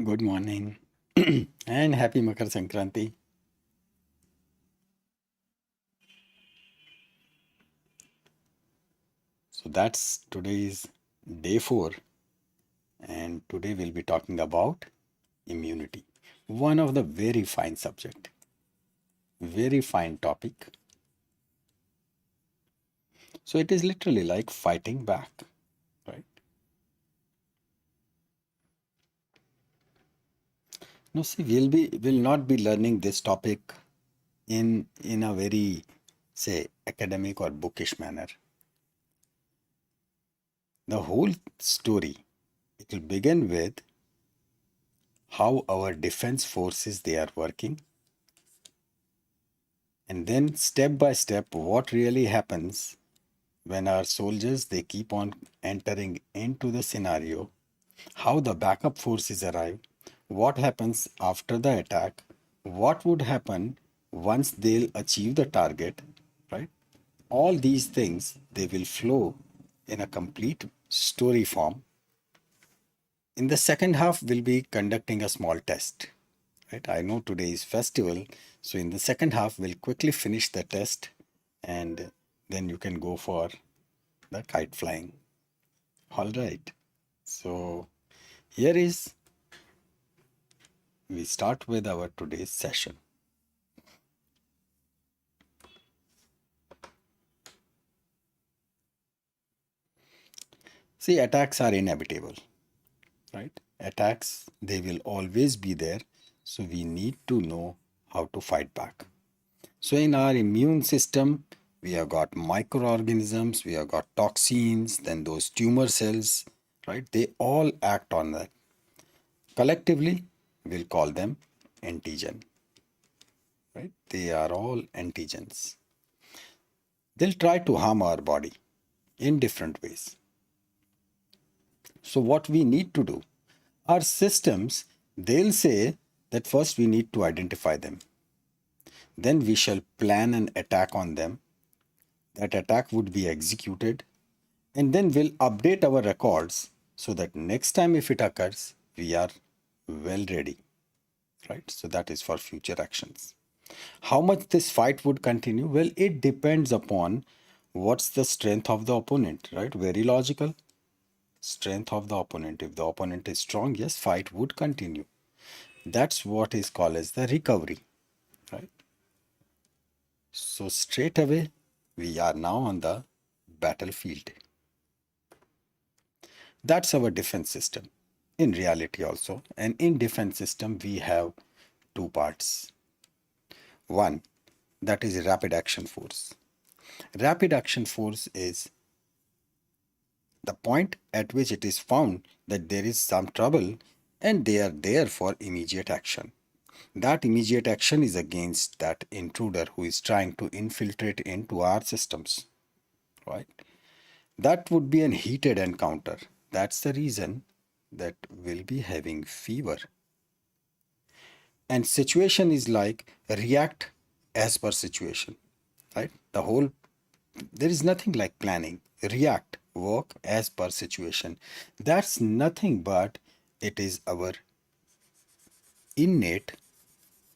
Good morning and happy Makar Sankranti. So that's today's day 4, and today we'll be talking about immunity. One of the very fine subject, very fine topic. So it is literally like fighting back, right? Now see, will not be learning this topic in a very, say, academic or bookish manner. The whole story, it will begin with how our defense forces they are working, and then step by step what really happens when our soldiers they keep on entering into the scenario, how the backup forces arrive, what happens after the attack, what would happen once they'll achieve the target, right? All these things they will flow in a complete story form. In the second half, we'll be conducting a small test. Right? I know today is festival, so in the second half, we'll quickly finish the test and then you can go for the kite flying. All right. So here is, we start with our today's session. See, attacks are inevitable, right? Attacks, they will always be there. So we need to know how to fight back. So in our immune system, we have got microorganisms, we have got toxins, then those tumor cells, right? They all act on that. Collectively, we'll call them antigen, right? They are all antigens. They'll try to harm our body in different ways. So what we need to do, our systems, they'll say that first we need to identify them. Then we shall plan an attack on them. That attack would be executed, and then we'll update our records so that next time if it occurs, we are well ready, right? So that is for future actions. How much this fight would continue? Well, it depends upon what's the strength of the opponent, right? Very logical. Strength of the opponent. If the opponent is strong, yes, fight would continue. That's what is called as the recovery, right? So straight away, we are now on the battlefield. That's our defense system in reality also. And in defense system, we have two parts. One, that is rapid action force. Rapid action force is the point at which it is found that there is some trouble and they are there for immediate action. That immediate action is against that intruder who is trying to infiltrate into our systems, right? That would be an heated encounter. That's the reason that we'll be having fever. And situation is like react as per situation, right? There is nothing like planning. React, work as per situation. That's nothing but it is our innate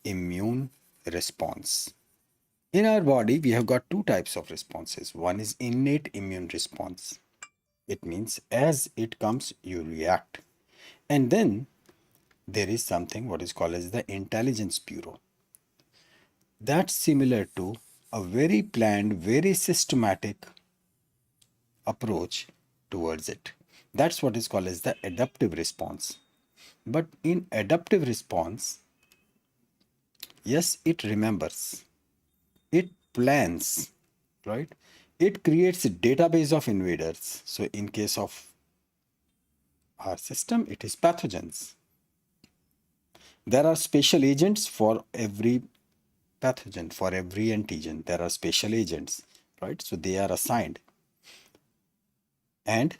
immune response. In our body, we have got two types of responses. One is innate immune response. It means as it comes, you react. And then there is something what is called as the intelligence bureau. That's similar to a very planned, very systematic approach towards it. That's what is called as the adaptive response. But in adaptive response, yes, it remembers, it plans, right? It creates a database of invaders. So in case of our system, it is pathogens. There are special agents for every pathogen, for every antigen. There are special agents, right? So they are assigned. And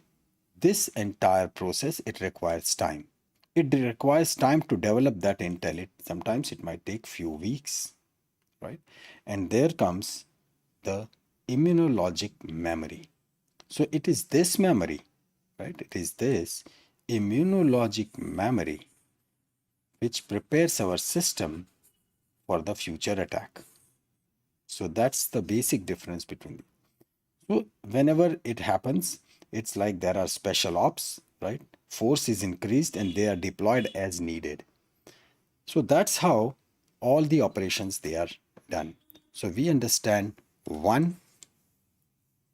this entire process, it requires time. It requires time to develop that intel. Sometimes it might take few weeks, right? And there comes the immunologic memory. So it is this memory, right? It is this immunologic memory which prepares our system for the future attack. So that's the basic difference between them. So whenever it happens, it's like there are special ops, right? Force is increased and they are deployed as needed. So that's how all the operations they are done. So we understand one,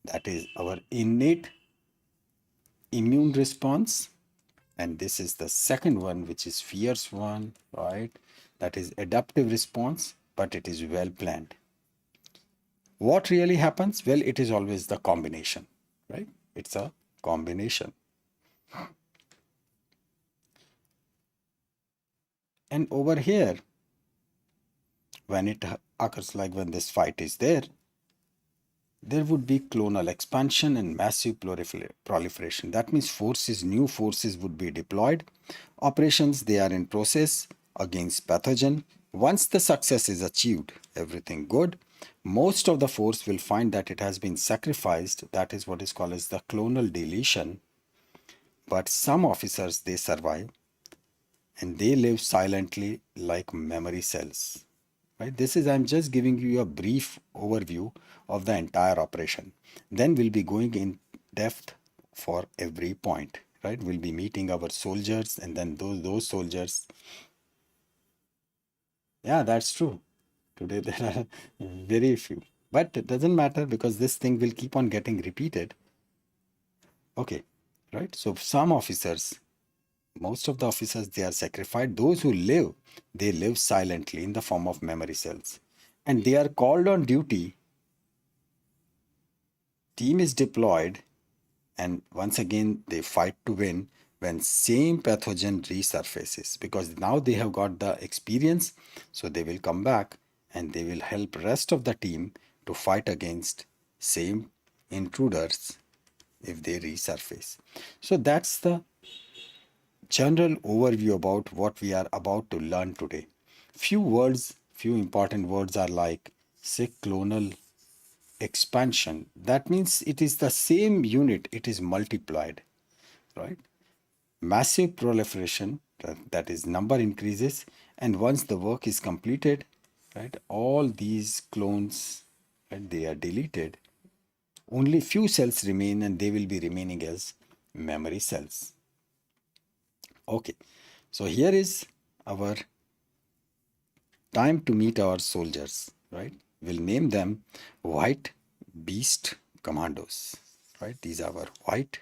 that is our innate immune response, and this is the second one, which is fierce one, right? That is adaptive response, but it is well planned. What really happens? Well, it is always the combination, right? It's a combination. And over here, when it occurs, like when this fight is there, there would be clonal expansion and massive proliferation. That means new forces would be deployed. Operations, they are in process against pathogen. Once the success is achieved, everything good. Most of the force will find that it has been sacrificed. That is what is called as the clonal deletion. But some officers, they survive and they live silently like memory cells. Right? This is, I'm just giving you a brief overview of the entire operation. Then we'll be going in depth for every point. Right? We'll be meeting our soldiers, and then those soldiers. Yeah, that's true. Today there are very few. But it doesn't matter because this thing will keep on getting repeated. Okay, right? So some officers, most of the officers, they are sacrificed. Those who live, they live silently in the form of memory cells. And they are called on duty. Team is deployed, and once again they fight to win when same pathogen resurfaces, because now they have got the experience, so they will come back and they will help rest of the team to fight against same intruders if they resurface. So that's the general overview about what we are about to learn today. Few important words are like, say, clonal expansion. That means it is the same unit, it is multiplied, right? Massive proliferation, that is number increases, and once the work is completed, right, all these clones, right, they are deleted. Only few cells remain, and they will be remaining as memory cells. Okay, so here is our time to meet our soldiers, right? We'll name them White Beast Commandos, right? These are our White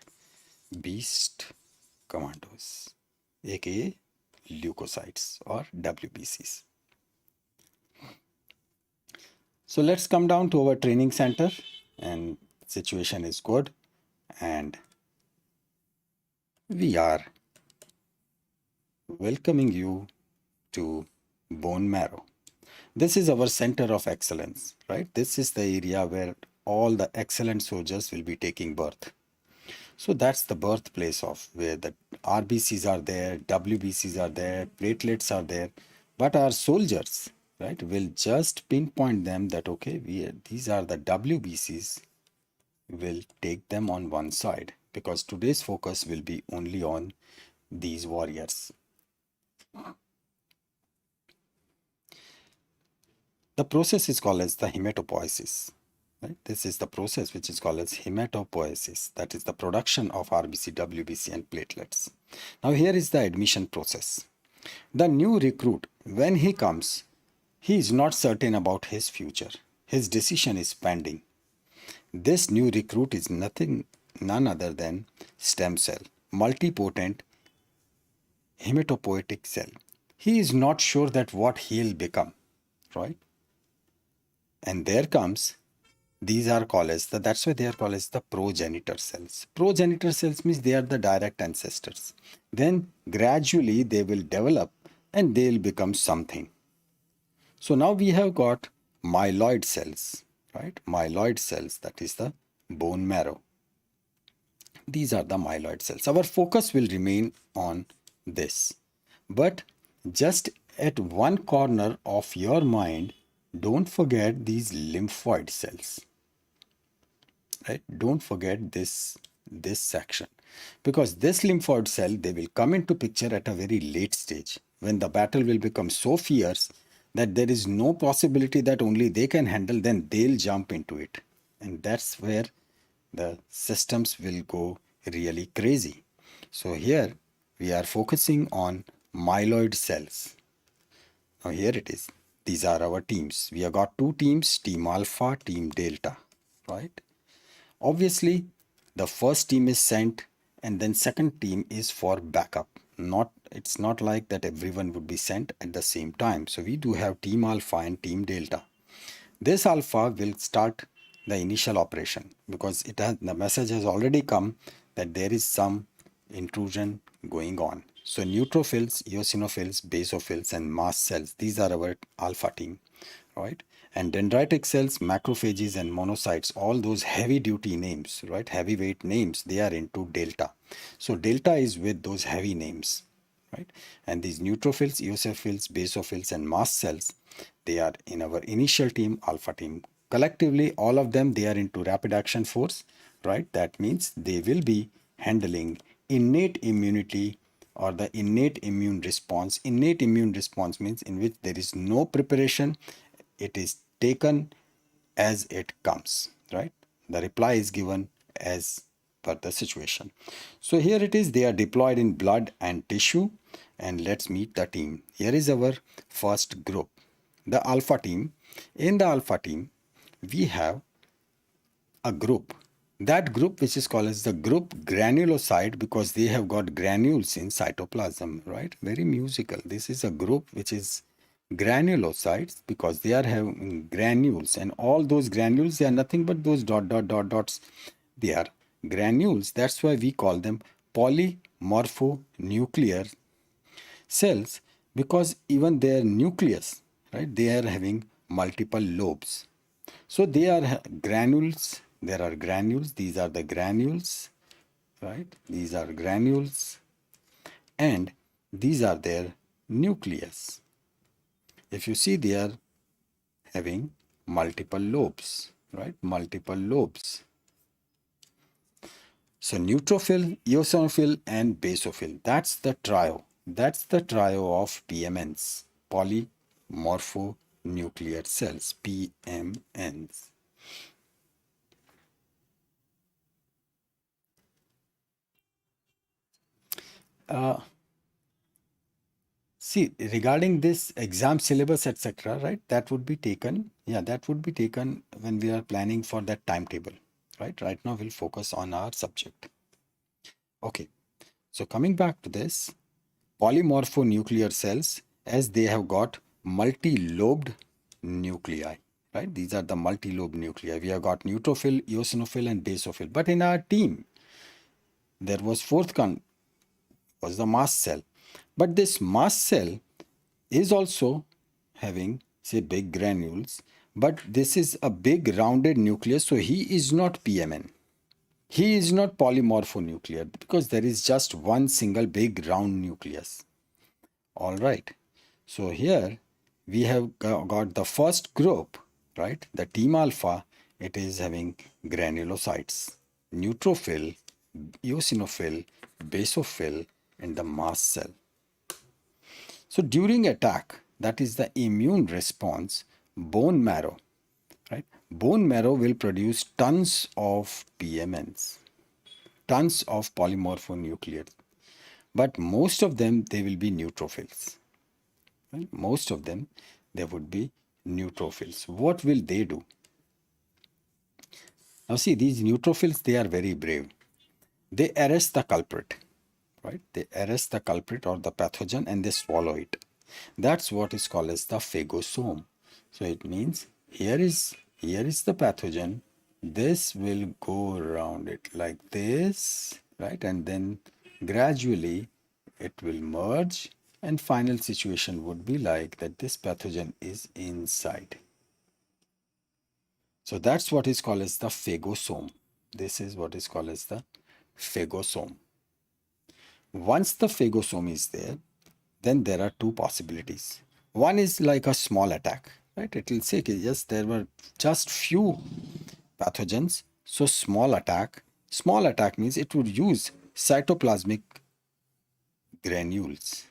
Beast Commandos, aka leukocytes or WBCs. So let's come down to our training center, and situation is good, and we are welcoming you to bone marrow. This is our center of excellence, right? This is the area where all the excellent soldiers will be taking birth. So that's the birthplace of where the RBCs are there, WBCs are there, platelets are there. But our soldiers, right, will just pinpoint them that, okay, these are the WBCs. We'll take them on one side because today's focus will be only on these warriors. The process is called as the hematopoiesis. Right? This is the process which is called as hematopoiesis. That is the production of RBC, WBC and platelets. Now here is the admission process. The new recruit, when he comes, he is not certain about his future. His decision is pending. This new recruit is none other than stem cell, multipotent hematopoietic cell. He is not sure that what he'll become, right? And there comes, these are called as that's why they are called as the progenitor cells. Progenitor cells means they are the direct ancestors. Then gradually they will develop and they'll become something. So now we have got myeloid cells, right? Myeloid cells, that is the bone marrow. These are the myeloid cells. Our focus will remain on this. But just at one corner of your mind, don't forget these lymphoid cells. Right? Don't forget this section, because this lymphoid cell, they will come into picture at a very late stage. when the battle will become so fierce that there is no possibility that only they can handle, then they'll jump into it. And that's where the systems will go really crazy. So here we are focusing on myeloid cells. Now here it is. These are our teams. We have got two teams, team alpha, team delta, right? Obviously, the first team is sent and then second team is for backup. It's not like that everyone would be sent at the same time. So we do have team alpha and team delta. This alpha will start the initial operation because the message has already come that there is some intrusion going on. So neutrophils, eosinophils, basophils, and mast cells, these are our alpha team, right? And dendritic cells, macrophages, and monocytes, all those heavy duty names, right? Heavyweight names, they are into delta. So delta is with those heavy names, right? And these neutrophils, eosinophils, basophils, and mast cells, they are in our initial team, alpha team. Collectively, all of them, they are into rapid action force, right? That means they will be handling innate immunity or the innate immune response. Innate immune response means in which there is no preparation, it is taken as it comes, right? The reply is given as per the situation. So here it is, they are deployed in blood and tissue. And let's meet the team. Here is our first group, the alpha team. In the alpha team, we have a group. That group which is called as the group granulocyte because they have got granules in cytoplasm, right? Very musical. This is a group which is granulocytes because they are having granules, and all those granules, they are nothing but those dots. They are granules. That's why we call them polymorphonuclear cells, because even their nucleus, right, they are having multiple lobes. So they are granules. There are granules. These are the granules, right? These are granules, and these are their nucleus. If you see, they are having multiple lobes, right? Multiple lobes. So neutrophil, eosinophil, and basophil. That's the trio. That's the trio of PMNs, polymorphonuclear cells, PMNs. See, regarding this exam syllabus, etc., right? That would be taken. Yeah, that would be taken when we are planning for that timetable, right? Right now, we'll focus on our subject. Okay. So coming back to this, polymorphonuclear cells, as they have got multi-lobed nuclei, right? These are the multi-lobed nuclei. We have got neutrophil, eosinophil, and basophil. But in our team, there was was the mast cell. But this mast cell is also having, say, big granules, but this is a big rounded nucleus, so he is not PMN. He is not polymorphonuclear because there is just one single big round nucleus. All right. So here we have got the first group, right? The team alpha, it is having granulocytes, neutrophil, eosinophil, basophil, and the mast cell. So during attack, that is the immune response, bone marrow, right? Bone marrow will produce tons of PMNs, tons of polymorphonuclears, but most of them, they will be neutrophils. Right? Most of them, they would be neutrophils. What will they do? Now see, these neutrophils, they are very brave. They arrest the culprit, right? They arrest the culprit or the pathogen and they swallow it. That's what is called as the phagosome. So it means here is the pathogen. This will go around it like this, right? And then gradually it will merge, and final situation would be like that this pathogen is inside. So that's what is called as the phagosome. This is what is called as the phagosome. Once the phagosome is there, then there are two possibilities. One is like a small attack, right? It will say, yes, there were just few pathogens, so small attack. Small attack means it would use cytoplasmic granules.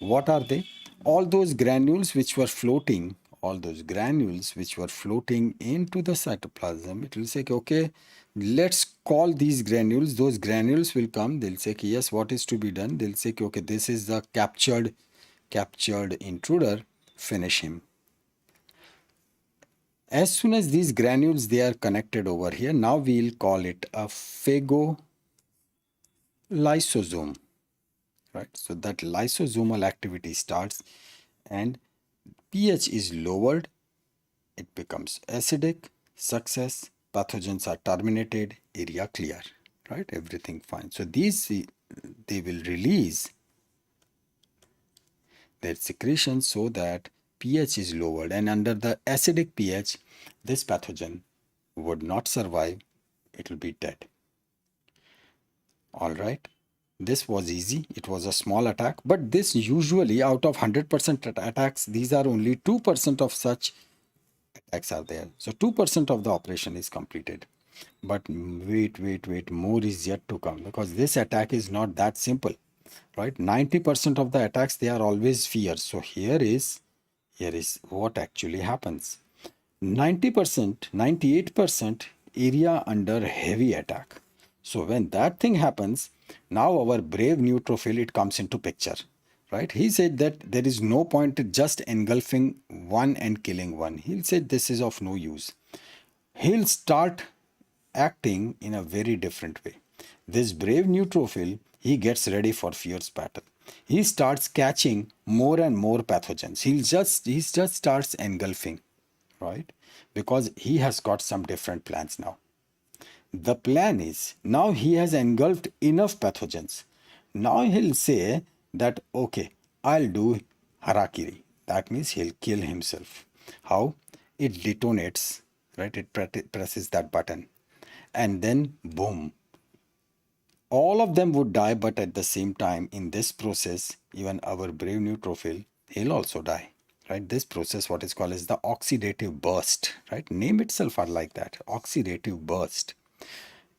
What are they? All those granules which were floating, all those granules which were floating into the cytoplasm, it will say, okay, let's call these granules. Those granules will come. They'll say, yes, what is to be done? They'll say, okay, this is the captured intruder. Finish him. As soon as these granules, they are connected over here, now we'll call it a phagolysosome, right? So that lysosomal activity starts and pH is lowered, it becomes acidic, success, pathogens are terminated, area clear, right? Everything fine. So these, they will release their secretions so that pH is lowered, and under the acidic pH, this pathogen would not survive, it will be dead. All right. This was easy. It was a small attack, but this usually out of 100% attacks, these are only 2% of such attacks are there. So 2% of the operation is completed. But wait, more is yet to come, because this attack is not that simple, right? 90% of the attacks, they are always fear. So here is what actually happens. 90%, 98% area under heavy attack. So when that thing happens, now our brave neutrophil, it comes into picture, right? He said that there is no point in just engulfing one and killing one. He'll say this is of no use. He'll start acting in a very different way. This brave neutrophil, he gets ready for fierce battle. He starts catching more and more pathogens. He just starts engulfing, right? Because he has got some different plans now. The plan is, now he has engulfed enough pathogens. Now he'll say that, okay, I'll do harakiri. That means he'll kill himself. How? It detonates, right? It presses that button. And then, boom. All of them would die, but at the same time, in this process, even our brave neutrophil, he'll also die. Right? This process, what is called as the oxidative burst, right? Name itself are like that, oxidative burst.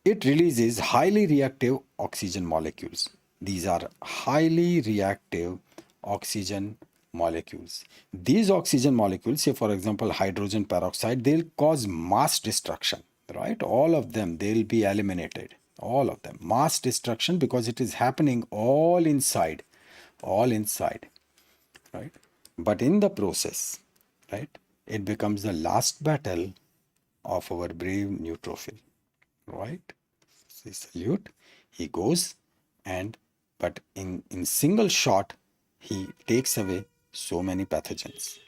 It releases highly reactive oxygen molecules. These are highly reactive oxygen molecules. These oxygen molecules, say for example, hydrogen peroxide, they'll cause mass destruction, right? All of them, they'll be eliminated. All of them. Mass destruction, because it is happening all inside, right? But in the process, right, it becomes the last battle of our brave neutrophil, right? So salute, he goes, and but in single shot, he takes away so many pathogens.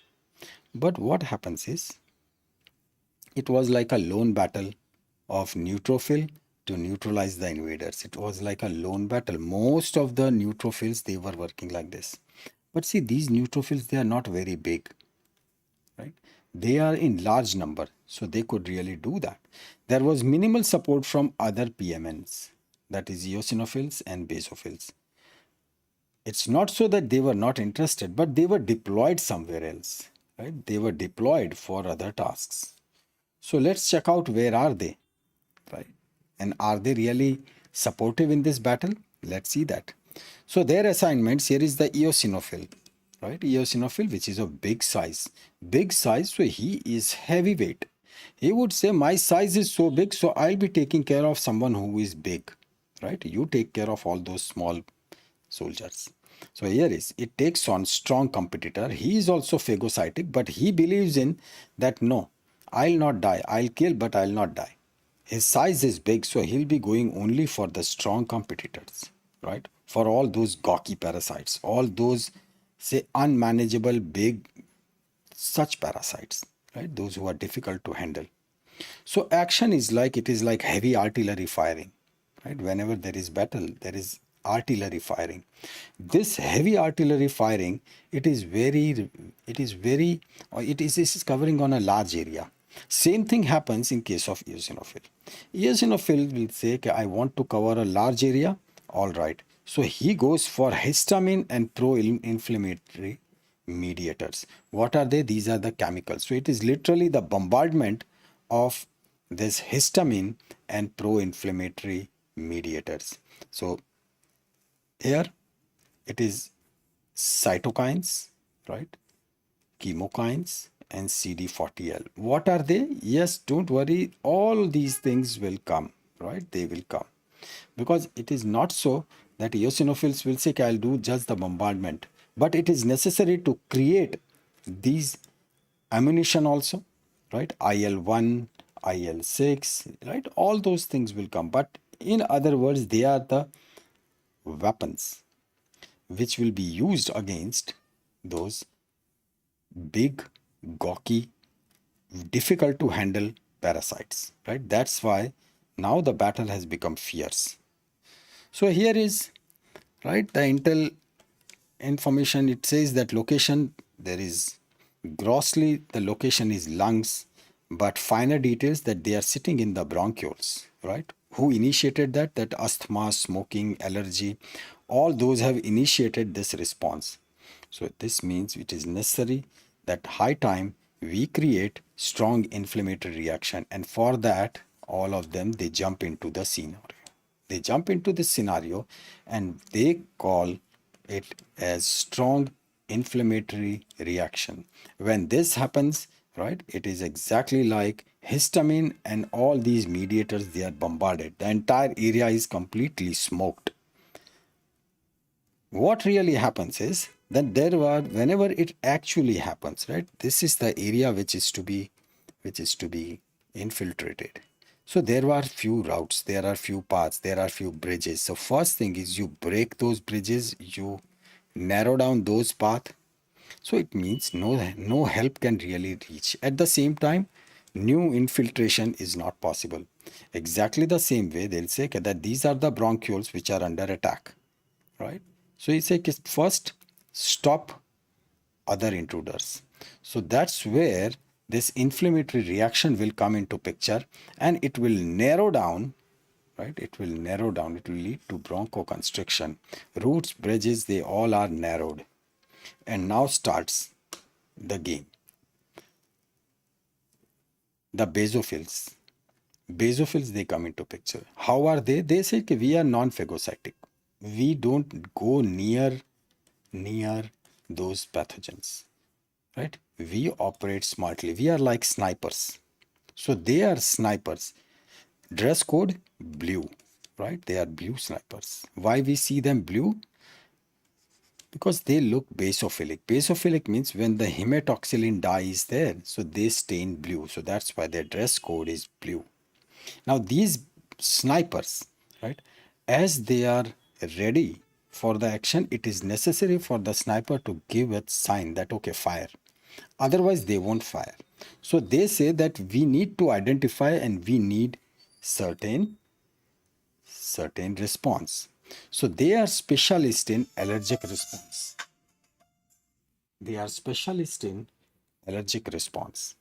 But what happens is, it was like a lone battle of neutrophil to neutralize the invaders. It was like a lone battle. Most of the neutrophils, they were working like this. But see, these neutrophils, they are not very big, right? They are in large number, so they could really do that. There was minimal support from other PMNs, that is eosinophils and basophils. It's not so that they were not interested, but they were deployed somewhere else, right? They were deployed for other tasks. So let's check out where are they, right? And are they really supportive in this battle? Let's see that. So their assignments, here is the eosinophil, right? Eosinophil, which is of big size. Big size, so he is heavyweight. He would say, my size is so big, so I'll be taking care of someone who is big, right? You take care of all those small soldiers. So here is, it takes on strong competitor. He is also phagocytic, but he believes in that, no, I'll not die. I'll kill, but I'll not die. His size is big, so he'll be going only for the strong competitors, right? For all those gawky parasites, all those, say, unmanageable big such parasites, right? Those who are difficult to handle. So action is like, it is like heavy artillery firing, right? Whenever there is battle, there is artillery firing. This heavy artillery firing, it is covering on a large area. Same thing happens in case of eosinophil. Eosinophil will say, okay, I want to cover a large area. All right. So he goes for histamine and pro-inflammatory mediators. What are they? These are the chemicals. So it is literally the bombardment of this histamine and pro-inflammatory mediators. So here it is cytokines, right? Chemokines and CD40L. What are they? Yes, don't worry, all these things will come, right? They will come. Because it is not so that eosinophils will say, I'll do just the bombardment. But it is necessary to create these ammunition also, right? IL-1, IL-6, right? All those things will come. But in other words, they are the weapons which will be used against those big, gawky, difficult to handle parasites, right? That's why now the battle has become fierce. So here is, right, the intel information. It says that location, there is grossly the location is lungs, but finer details that they are sitting in the bronchioles, right? Who initiated that? That asthma, smoking, allergy, all those have initiated this response. So this means it is necessary that high time we create strong inflammatory reaction, and for that all of them they jump into the scenario. They jump into this scenario and they call it as strong inflammatory reaction. When this happens, right, it is exactly like histamine and all these mediators, they are bombarded. The entire area is completely smoked. What really happens is that whenever it actually happens, right, this is the area which is to be infiltrated. So there are few routes, there are few paths, there are few bridges. So first thing is you break those bridges, you narrow down those paths. So it means no help can really reach. At the same time, new infiltration is not possible. Exactly the same way they'll say that these are the bronchioles which are under attack, right? So he said first stop other intruders. So that's where this inflammatory reaction will come into picture, and it will narrow down, right? It will narrow down, it will lead to bronchoconstriction. Roots, bridges, they all are narrowed. And now starts the game. The basophils. Basophils, they come into picture. How are they? They say we are non-phagocytic. We don't go near those pathogens, right? We operate smartly. We are like snipers. So they are snipers. Dress code blue, right? They are blue snipers. Why we see them blue? Because they look basophilic. Basophilic means when the hematoxylin dye is there, so they stain blue. So that's why their dress code is blue. Now these snipers, right, as they are ready for the action, it is necessary for the sniper to give a sign that okay, fire. Otherwise they won't fire. So they say that we need to identify and we need certain response. So they are specialists in allergic response. They are specialists in allergic response.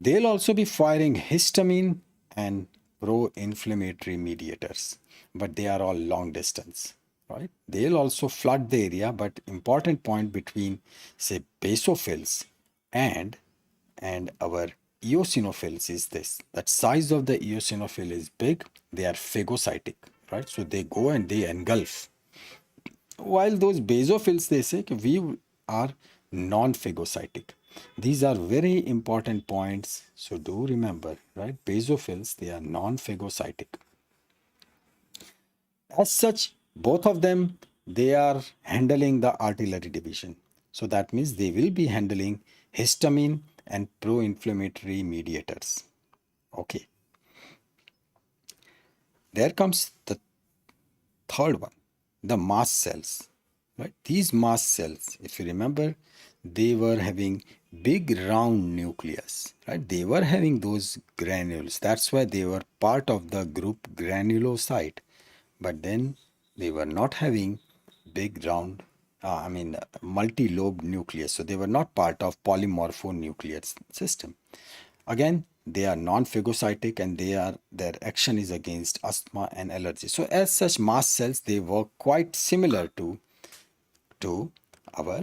They'll also be firing histamine and pro-inflammatory mediators, but they are all long distance, right? They'll also flood the area, but important point between say basophils and our eosinophils is this, that size of the eosinophil is big, they are phagocytic, right? So they go and they engulf. While those basophils, they say we are non-phagocytic. These are very important points. So do remember, right? Basophils, they are non-phagocytic. As such, both of them, they are handling the artillery division. So that means they will be handling histamine and pro-inflammatory mediators. Okay. There comes the third one, the mast cells. Right? These mast cells, if you remember, they were having big round nucleus. Right? They were having those granules. That's why they were part of the group Granulocyte. But then they were not having big round, multi-lobe nucleus. So they were not part of polymorphonuclear system. Again, they are non-phagocytic and their action is against asthma and allergy. So as such, mast cells, they work quite similar to our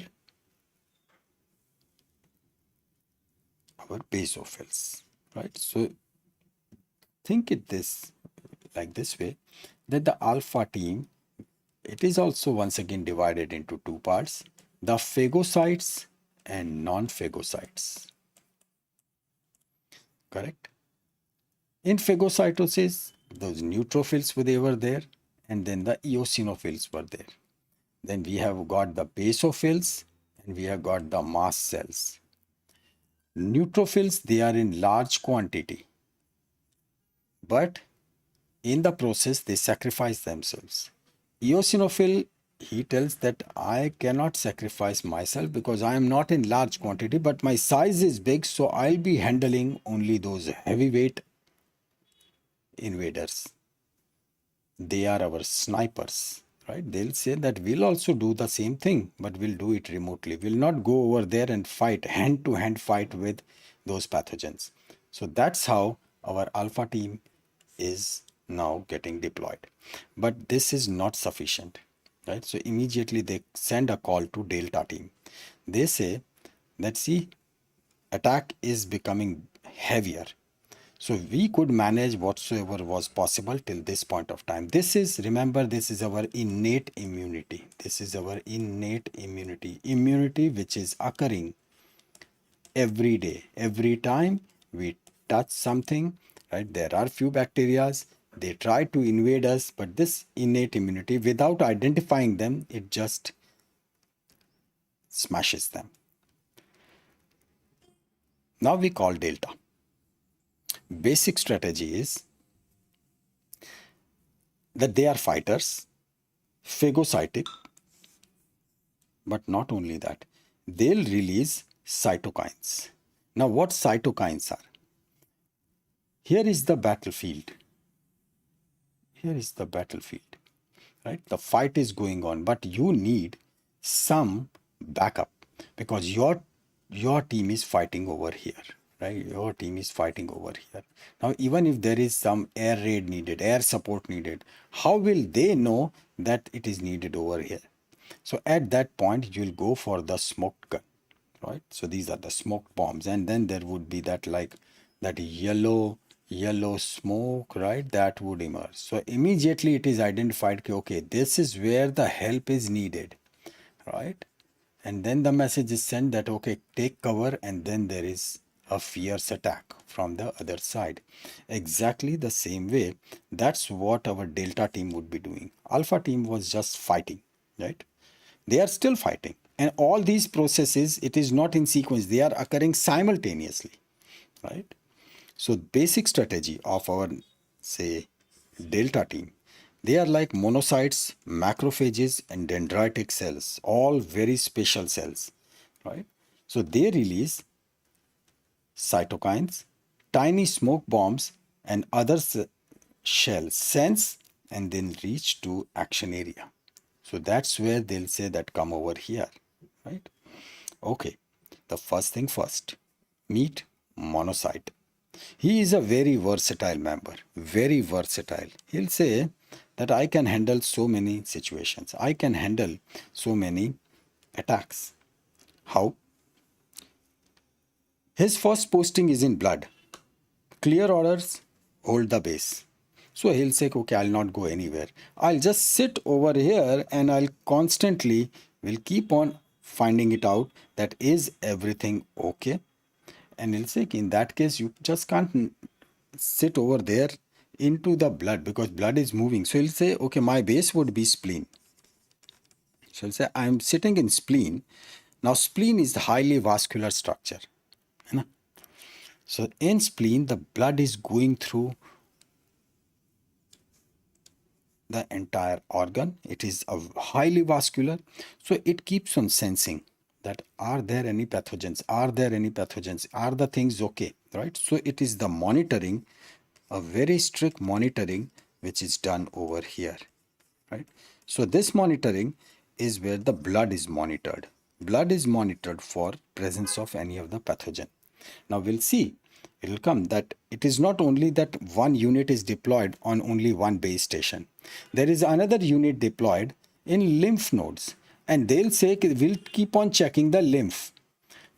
basophils, right? So think it this like this way, that the alpha team It is also once again divided into two parts, the phagocytes and non-phagocytes. Correct? In phagocytosis, those neutrophils were there, and then the eosinophils were there. Then we have got the basophils, and we have got the mast cells. Neutrophils, they are in large quantity, but in the process, they sacrifice themselves. Eosinophil, he tells that I cannot sacrifice myself because I am not in large quantity, but my size is big, so I'll be handling only those heavyweight invaders. They are our snipers, right? They'll say that we'll also do the same thing, but we'll do it remotely. We'll not go over there and fight, hand-to-hand fight with those pathogens. So that's how our alpha team is now getting deployed. But this is not sufficient, right? So immediately they send a call to delta team. They say that, see, attack is becoming heavier. So we could manage whatsoever was possible till this point of time. This is, remember, this is our innate immunity. This is our innate immunity. Immunity which is occurring every day. Every time we touch something, right? There are few bacteria. They try to invade us, but this innate immunity, without identifying them, it just smashes them. Now we call delta. Basic strategy is that they are fighters, phagocytic, but not only that, they'll release cytokines. Now what cytokines are? Here is the battlefield. Here is the battlefield, right? The fight is going on, but you need some backup because your team is fighting over here, right? Your team is fighting over here. Now, even if there is some air raid needed, air support needed, how will they know that it is needed over here? So at that point, you'll go for the smoked gun, right? So these are the smoked bombs, and then there would be that like that yellow smoke, right? That would emerge. So immediately it is identified, okay, this is where the help is needed, right? And then the message is sent that, okay, take cover, and then there is a fierce attack from the other side. Exactly the same way, that's what our delta team would be doing. Alpha team was just fighting, right? They are still fighting. And all these processes, it is not in sequence. They are occurring simultaneously, right? So basic strategy of our, say, delta team, they are like monocytes, macrophages, and dendritic cells, all very special cells, right? So they release cytokines, tiny smoke bombs, and other shells sense and then reach to action area. So that's where they'll say that come over here, right? Okay, the first thing first, meet monocyte. He is a very versatile member, very versatile. He'll say that I can handle so many situations. I can handle so many attacks. How? His first posting is in blood. Clear orders, hold the base. So he'll say, okay, I'll not go anywhere. I'll just sit over here and I'll constantly will keep on finding it out that is everything okay. And he'll say, in that case, you just can't sit over there into the blood because blood is moving. So he'll say, okay, my base would be spleen. So he'll say, I'm sitting in spleen. Now spleen is the highly vascular structure. So in spleen, the blood is going through the entire organ. It is a highly vascular. So it keeps on sensing that are there any pathogens? Are there any pathogens? Are the things okay? Right? So it is the monitoring, a very strict monitoring, which is done over here. Right? So this monitoring is where the blood is monitored. Blood is monitored for presence of any of the pathogen. Now we'll see, it will come that it is not only that one unit is deployed on only one base station. There is another unit deployed in lymph nodes, and they'll say we'll keep on checking the lymph.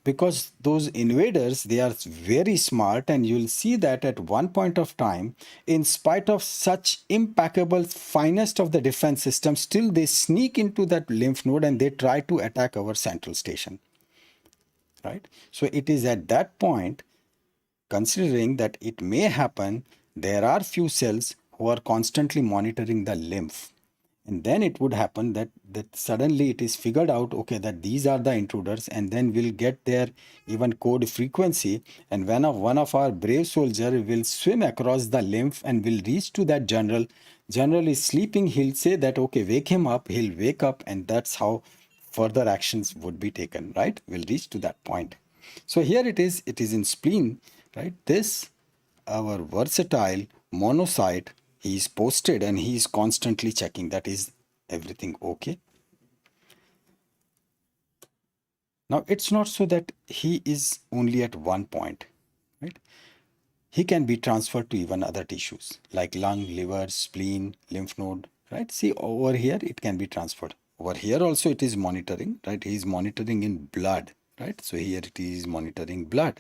because those invaders, they are very smart, and you'll see that at one point of time, in spite of such impeccable finest of the defense system, still they sneak into that lymph node and they try to attack our central station, right? So it is at that point, considering that it may happen, there are few cells who are constantly monitoring the lymph, and then it would happen that suddenly it is figured out, okay, that these are the intruders, and then we'll get their even code frequency, and when one of our brave soldier will swim across the lymph and will reach to that general is sleeping, he'll say that, okay, wake him up, he'll wake up, and that's how further actions would be taken, right? We'll reach to that point. So here it is in spleen, right? This, our versatile monocyte, he is posted and he is constantly checking that is everything okay. Now it's not so that he is only at one point, right? He can be transferred to even other tissues like lung, liver, spleen, lymph node, right? See, over here it can be transferred. Over here also it is monitoring, right? He is monitoring in blood, right? So here it is monitoring blood.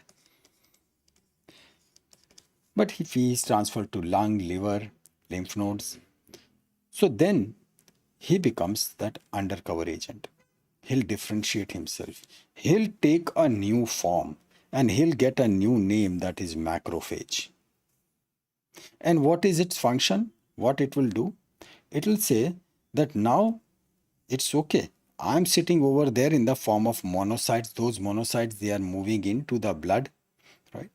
But if he is transferred to lung, liver, lymph nodes, so then he becomes that undercover agent. He'll differentiate himself. He'll take a new form and he'll get a new name, that is macrophage. And what is its function? What it will do? It will say that now it's okay. I'm sitting over there in the form of monocytes. Those monocytes, they are moving into the blood, right?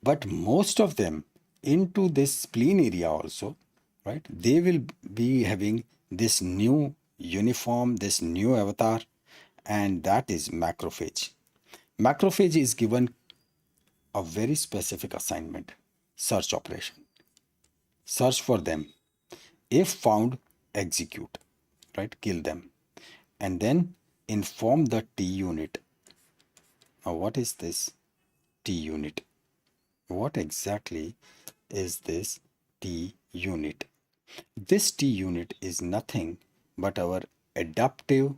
But most of them into this spleen area also, right? They will be having this new uniform, this new avatar, and that is macrophage. Macrophage is given a very specific assignment: search operation. Search for them. If found, execute, right? Kill them. And then inform the T unit. Now, what is this T unit? What exactly is this T unit? This T unit is nothing but our adaptive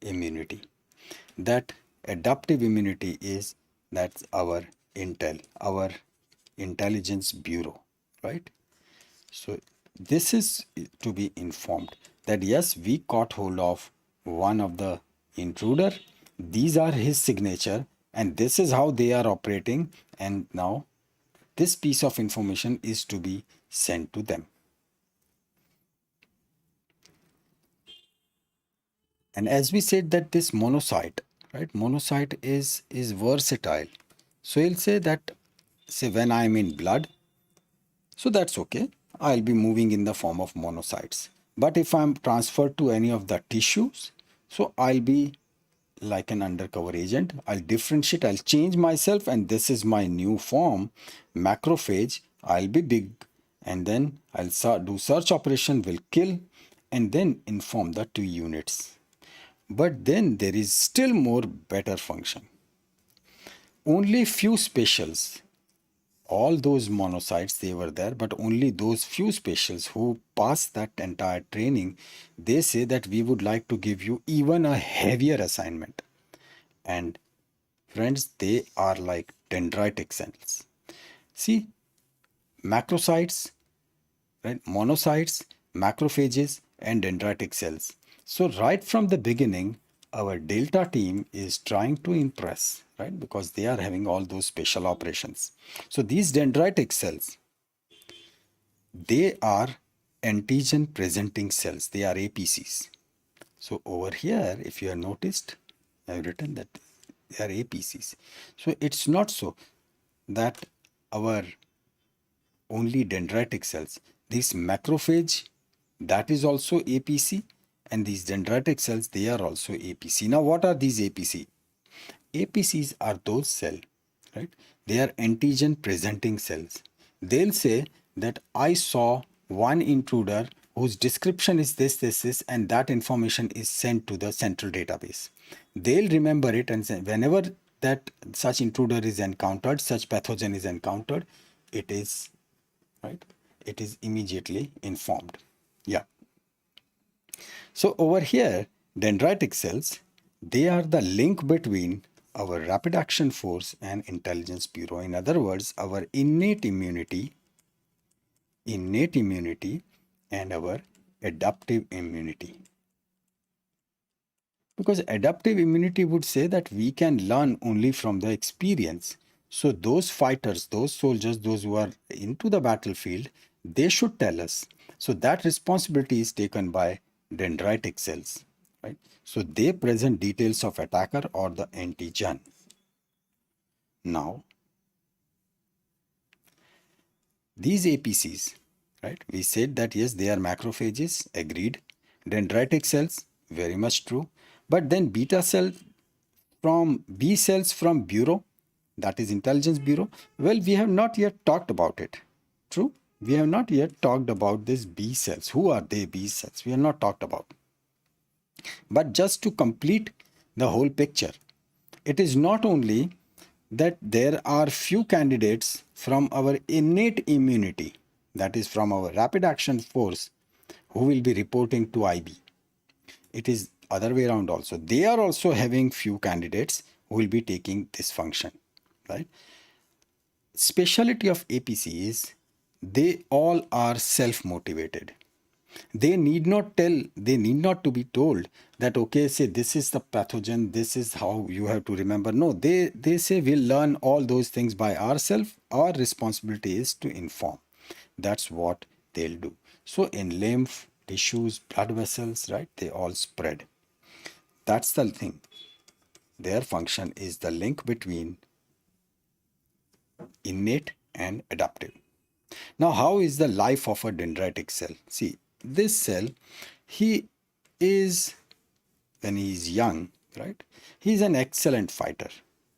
immunity. That adaptive immunity is, that's our intel, our intelligence bureau, right? So this is to be informed that yes, we caught hold of one of the intruder, these are his signature, and this is how they are operating, and now this piece of information is to be sent to them. And as we said that this monocyte, right? Monocyte is versatile. So he'll say that, say when I'm in blood, so that's okay. I'll be moving in the form of monocytes. But if I'm transferred to any of the tissues, so I'll be like an undercover agent. I'll differentiate, I'll change myself, and this is my new form, macrophage. I'll be big, and then I'll do search operation, will kill, and then inform the two units. But then there is still more better function. Only few specials, all those monocytes, they were there, but only those few specials who passed that entire training, they say that we would like to give you even a heavier assignment. And friends, they are like dendritic cells. See, macrocytes, right? Monocytes, macrophages, and dendritic cells. So right from the beginning, our Delta team is trying to impress, right? Because they are having all those special operations. So these dendritic cells, they are antigen presenting cells. They are APCs. So over here, if you have noticed, I've written that they are APCs. So it's not so that our only dendritic cells, this macrophage, that is also APC, and these dendritic cells, they are also APC. Now what are these APC? APCs are those cells, right? They are antigen presenting cells. They'll say that I saw one intruder whose description is this, and that information is sent to the central database. They'll remember it, and say, whenever that such intruder is encountered, such pathogen is encountered, it is, right? It is immediately informed. Yeah. So over here, dendritic cells, They are the link between our rapid action force and intelligence bureau. In other words, our innate immunity and our adaptive immunity. Because adaptive immunity would say that we can learn only from the experience. So those fighters, those soldiers, those who are into the battlefield, they should tell us. So that responsibility is taken by dendritic cells, right? So they present details of attacker or the antigen. Now, these APCs, right? We said that yes, they are macrophages, agreed. Dendritic cells, very much true. But then beta cell from B cells from bureau, that is intelligence bureau. Well, we have not yet talked about it. True? We have not yet talked about this B cells. Who are they, B cells? We have not talked about. But just to complete the whole picture, it is not only that there are few candidates from our innate immunity, that is from our rapid action force, who will be reporting to IB. It is other way around also. They are also having few candidates who will be taking this function, right? Speciality of APC is they all are self-motivated. They need not to be told that, okay, say this is the pathogen, this is how you have to remember. No, they say we'll learn all those things by ourselves. Our responsibility is to inform. That's what they'll do. So in lymph, tissues, blood vessels, right, they all spread. That's the thing. Their function is the link between innate and adaptive. Now, how is the life of a dendritic cell? See, this cell, he is, when he is young, right, he's an excellent fighter,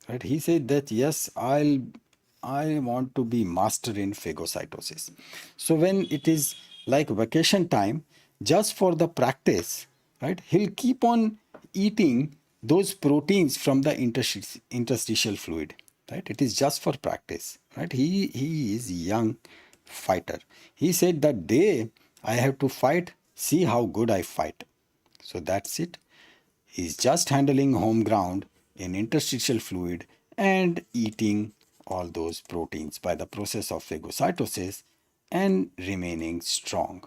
right? He said that, yes, I want to be master in phagocytosis. So when it is like vacation time, just for the practice, right, he'll keep on eating those proteins from the interstitial fluid, right? It is just for practice, right? He is young fighter. He said that day I have to fight, see how good I fight. So that's it. He's just handling home ground in interstitial fluid and eating all those proteins by the process of phagocytosis and remaining strong.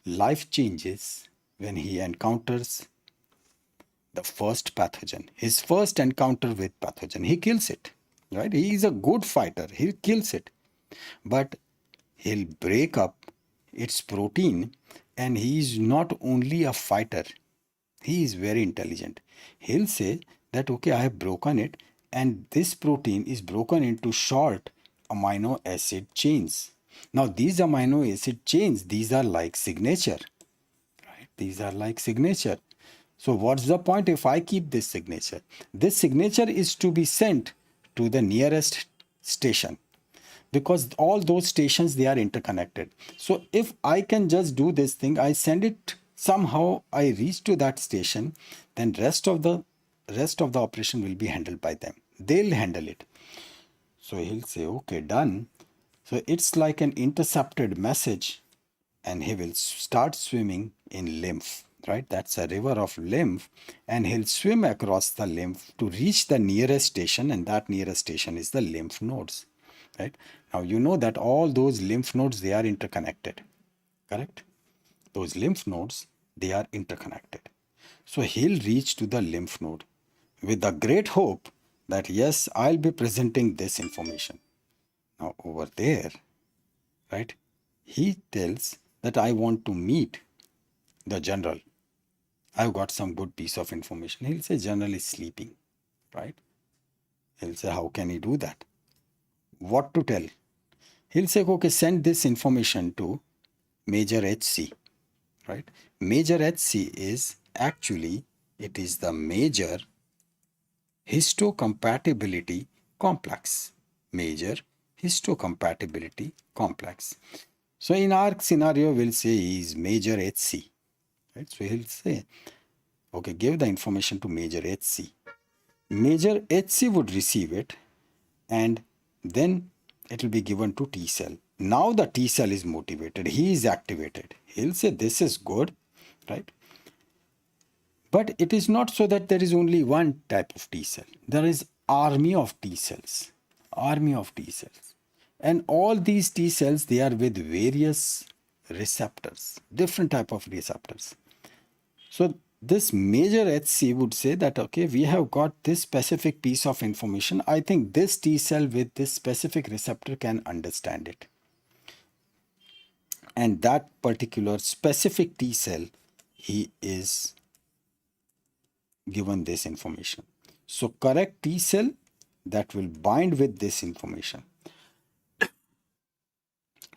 Life changes when he encounters the first pathogen. His first encounter with pathogen, he kills it, right? He is a good fighter. He kills it. But he'll break up its protein, and he is not only a fighter, he is very intelligent. He'll say that, okay, I have broken it, and this protein is broken into short amino acid chains. Now, these amino acid chains, these are like signature, right? These are like signature. So what's the point if I keep this signature? This signature is to be sent to the nearest station, because all those stations, they are interconnected. So if I can just do this thing, I send it somehow, I reach to that station, then rest of the operation will be handled by them. They'll handle it. So he'll say, okay, done. So it's like an intercepted message, and he will start swimming in lymph, right? That's a river of lymph, and he'll swim across the lymph to reach the nearest station, and that nearest station is the lymph nodes, right? Now you know that all those lymph nodes, they are interconnected, correct? Those lymph nodes, they are interconnected. So he'll reach to the lymph node with the great hope that, yes, I'll be presenting this information. Now over there, right, he tells that I want to meet the general. I've got some good piece of information. He'll say general is sleeping, right? He'll say, how can he do that? What to tell? He'll say, okay, send this information to Major HC, right? Major HC is actually, it is the major histocompatibility complex. Major histocompatibility complex. So in our scenario, we'll say he is Major HC, right? So he'll say, okay, give the information to Major HC. Major HC would receive it, and then it will be given to T cell. Now the T cell is motivated. He is activated. He'll say, this is good, right? But it is not so that there is only one type of T cell. There is army of T cells, army of T cells. And all these T cells, they are with various receptors, different type of receptors. So this major HC would say that, okay, we have got this specific piece of information. I think this T cell with this specific receptor can understand it. And that particular specific T cell, he is given this information. So correct T cell that will bind with this information,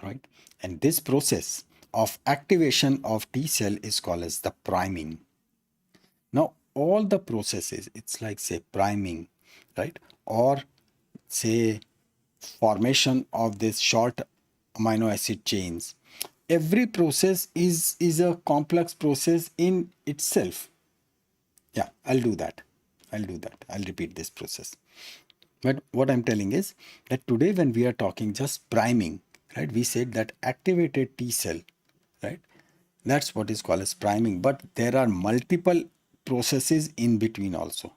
right? And this process of activation of T cell is called as the priming. Now, all the processes, it's like say priming, right? Or say formation of this short amino acid chains. Every process is a complex process in itself. Yeah, I'll do that. I'll repeat this process. But what I'm telling is that today when we are talking just priming, right? We said that activated T cell, right? That's what is called as priming. But there are multiple processes in between also.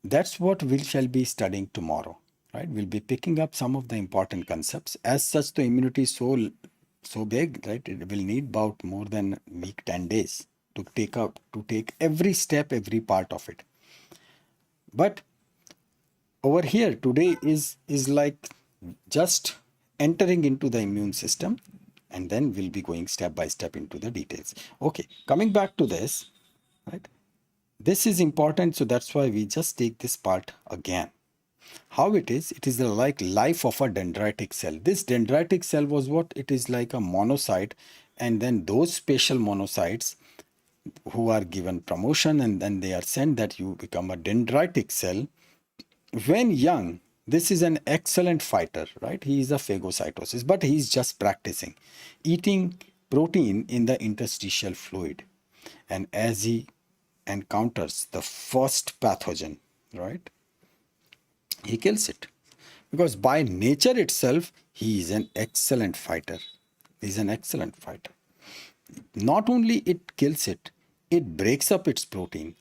That's what we shall be studying tomorrow, right? We'll be picking up some of the important concepts. As such, the immunity is so big, right? It will need about more than a week, 10 days to take every step, every part of it. But over here today is like just entering into the immune system, and then we'll be going step by step into the details. Okay, coming back to this, right? This is important, so that's why we just take this part again. How it is the like life of a dendritic cell. This dendritic cell was what? It is like a monocyte, and then those special monocytes who are given promotion, and then they are sent that you become a dendritic cell. When young, this is an excellent fighter, right? He is a phagocytosis, but he is just practicing, eating protein in the interstitial fluid. And as he encounters the first pathogen, right, he kills it. Because by nature itself, he is an excellent fighter. He's an excellent fighter. Not only it kills it, it breaks up its protein.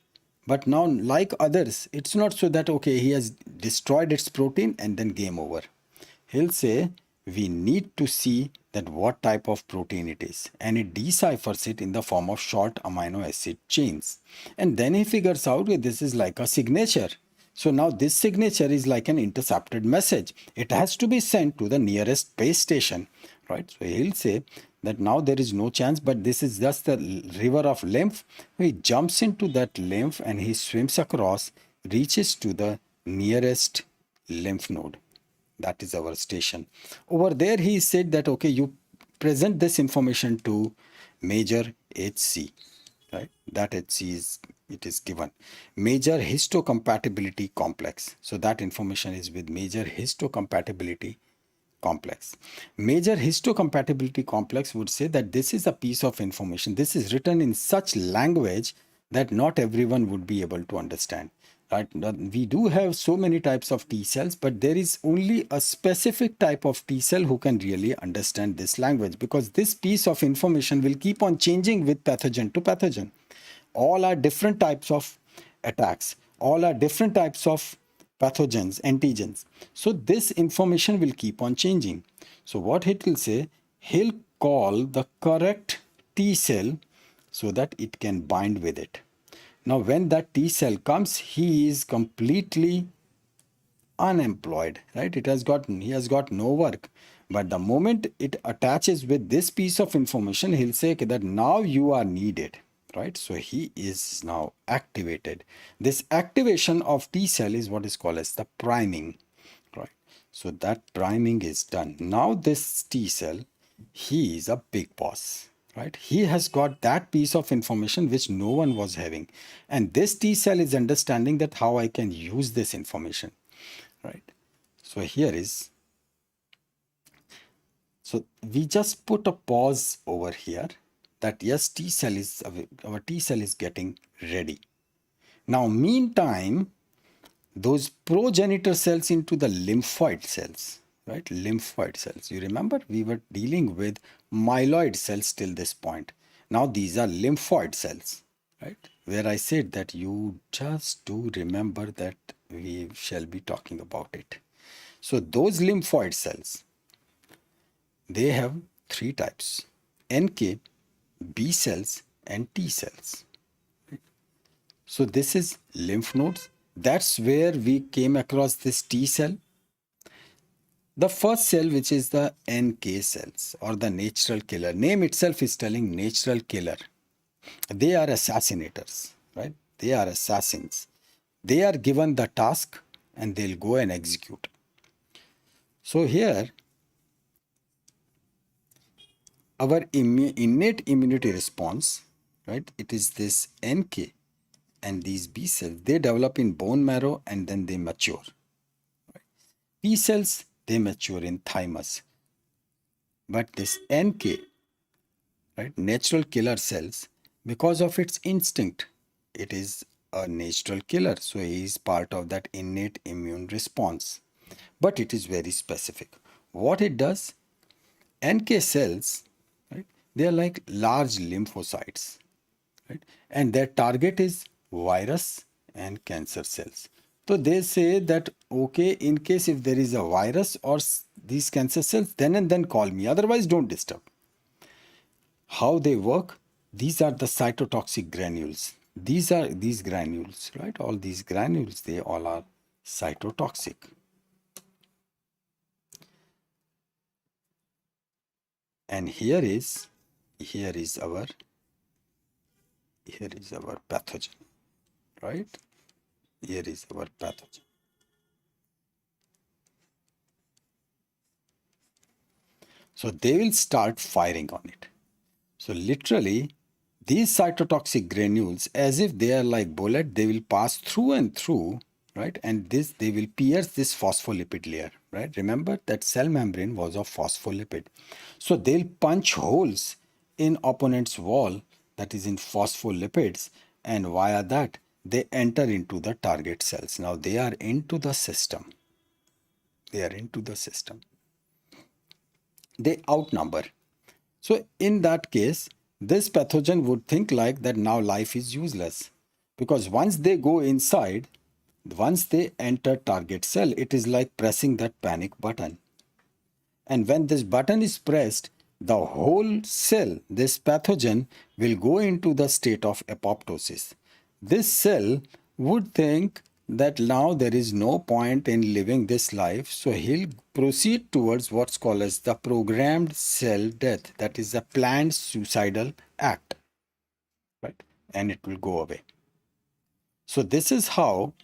But now, like others, it's not so that, okay, he has destroyed its protein and then game over. He'll say, we need to see that what type of protein it is. And it deciphers it in the form of short amino acid chains. And then he figures out that this is like a signature. So now this signature is like an intercepted message. It has to be sent to the nearest base station, right? So he'll say that now there is no chance, but this is just the river of lymph. He jumps into that lymph and he swims across, reaches to the nearest lymph node. That is our station. Over there, he said that, okay, you present this information to major HC, right? That HC is given. Major histocompatibility complex. So that information is with major histocompatibility complex. Major histocompatibility complex would say that this is a piece of information. This is written in such language that not everyone would be able to understand. Right? We do have so many types of T cells, but there is only a specific type of T cell who can really understand this language, because this piece of information will keep on changing with pathogen to pathogen. All are different types of attacks. All are different types of pathogens, antigens. So this information will keep on changing. So what it will say, he'll call the correct T cell so that it can bind with it. Now when that T cell comes, he is completely unemployed, right? He has got no work. But the moment it attaches with this piece of information, he'll say that now you are needed, right? So he is now activated. This activation of T cell is what is called as the priming, right? So that priming is done. Now this T cell, he is a big boss, right? He has got that piece of information which no one was having. And this T cell is understanding that how I can use this information, right? So here is, so we just put a pause over here that yes, our T cell is getting ready. Now, meantime, those progenitor cells into the lymphoid cells, right? Lymphoid cells. You remember we were dealing with myeloid cells till this point. Now these are lymphoid cells, right? Where I said that you just do remember that we shall be talking about it. So those lymphoid cells, they have three types: NK, B cells, and T cells. So this is lymph nodes. That's where we came across this T cell. The first cell, which is the NK cells or the natural killer, name itself is telling natural killer. They are assassinators, right? They are assassins. They are given the task and they'll go and execute. So here, our innate immunity response, right? It is this NK and these B cells. They develop in bone marrow and then they mature. T cells, they mature in thymus. But this NK, right, natural killer cells, because of its instinct, it is a natural killer. So he is part of that innate immune response. But it is very specific. What it does, NK cells, right, they are like large lymphocytes, right? And their target is virus and cancer cells. So they say that, okay, in case if there is a virus or these cancer cells, then and then call me. Otherwise, don't disturb. How they work? These are the cytotoxic granules. These are these granules, right? All these granules, they all are cytotoxic. And here is our pathogen, right? Here is our pathogen. So they will start firing on it. So literally, these cytotoxic granules, as if they are like bullet, they will pass through and through, right? And this they will pierce this phospholipid layer, right? Remember that cell membrane was of phospholipid. So they'll punch holes in opponent's wall that is in phospholipids, and via that they enter into the target cells. Now they are into the system. They are into the system. They outnumber. So in that case, this pathogen would think like that now life is useless, because once they go inside, once they enter target cell, it is like pressing that panic button. And when this button is pressed, the whole cell, this pathogen, will go into the state of apoptosis. This cell would think that now there is no point in living this life, so he'll proceed towards what's called as the programmed cell death. That is a planned suicidal act, right? And it will go away. So this is how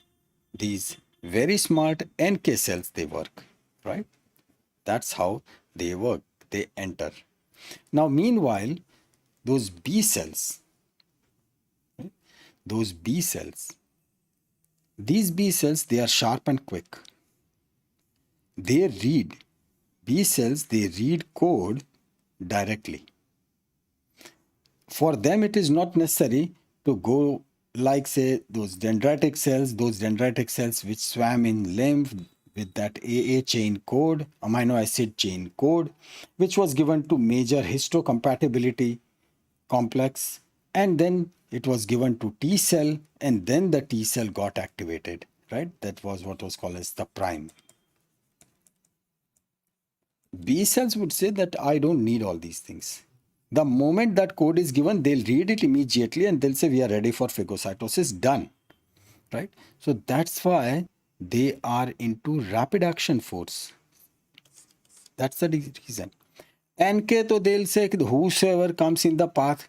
these very smart NK cells they work, right? That's how they work. They enter. Now, meanwhile, those B cells, those B cells, these B cells, they are sharp and quick. They read, B cells, they read code directly. For them, it is not necessary to go like, say, those dendritic cells which swam in lymph with that AA chain code, amino acid chain code, which was given to major histocompatibility complex, and then it was given to T cell, and then the T cell got activated, right? That was what was called as the prime. B cells would say that I don't need all these things. The moment that code is given, they'll read it immediately and they'll say we are ready for phagocytosis, done, right? So that's why they are into rapid action force. That's the reason. NK, so they'll say whosoever comes in the path,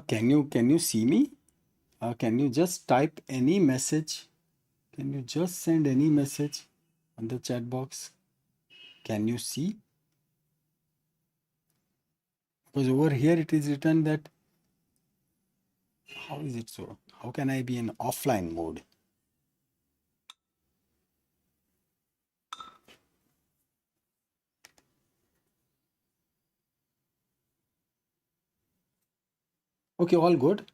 can you see me? Can you just type any message? Can you just send any message on the chat box? Can you see? Because over here it is written that, how is it so? How can I be in offline mode? Okay, all good.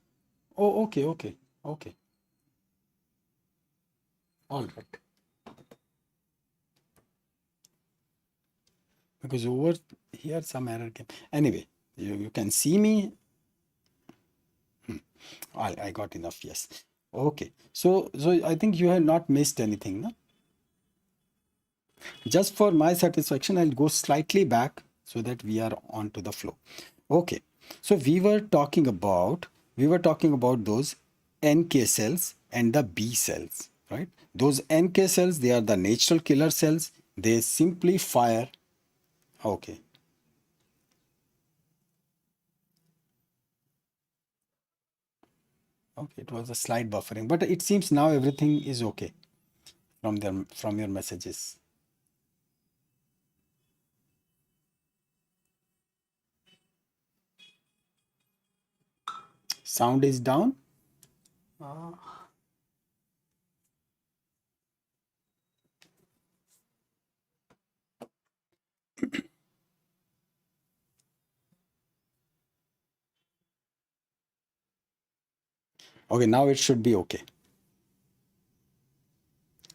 Oh, okay, okay, okay. All right. Because over here some error came. Anyway, you can see me. I got enough. Yes. Okay. So I think you have not missed anything, no? Just for my satisfaction, I'll go slightly back so that we are on to the flow. Okay. So we were talking about those NK cells and the B cells, right? Those NK cells, they are the natural killer cells. They simply fire. Okay. Okay, it was a slight buffering, but it seems now everything is okay from your messages. Sound is down. Okay, now it should be okay.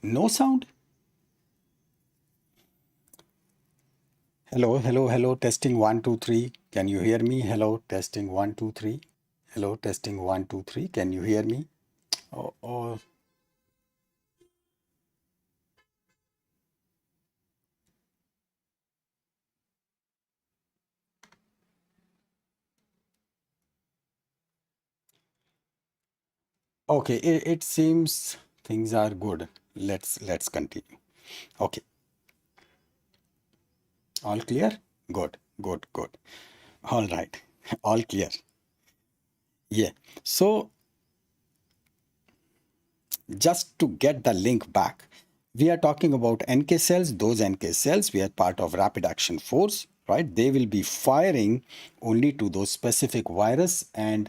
No sound? Hello, hello, hello. Testing one, two, three. Can you hear me? Hello, testing one, two, three. Hello, testing one, two, three. Can you hear me? Oh. Okay, it seems things are good. Let's continue. Okay, all clear? Good, good, good. All right, all clear. Yeah. So just to get the link back, we are talking about NK cells. Those NK cells, we are part of rapid action force, right? They will be firing only to those specific virus and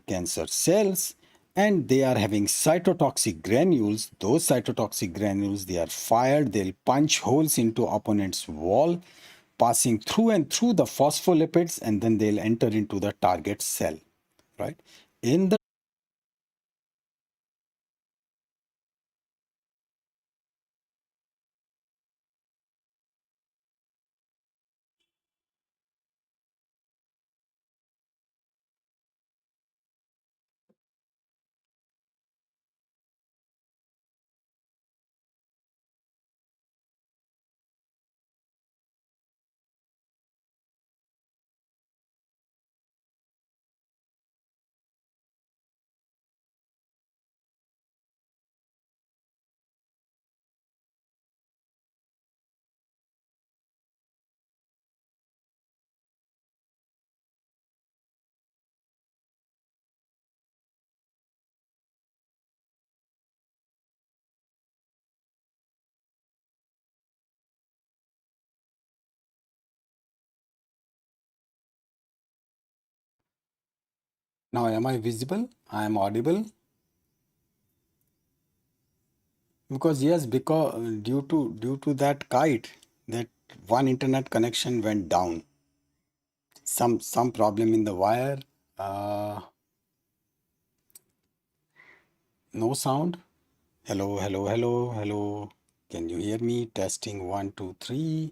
cancer cells, and they are having cytotoxic granules. Those cytotoxic granules, they are fired, they'll punch holes into opponent's wall, passing through and through the phospholipids, and then they'll enter into the target cell, right? In the Now, am I visible? I am audible? Because yes, because due to that kite, that one internet connection went down. Some problem in the wire. Uh, no sound. Hello, hello, hello, hello. Can you hear me? Testing one, two, three.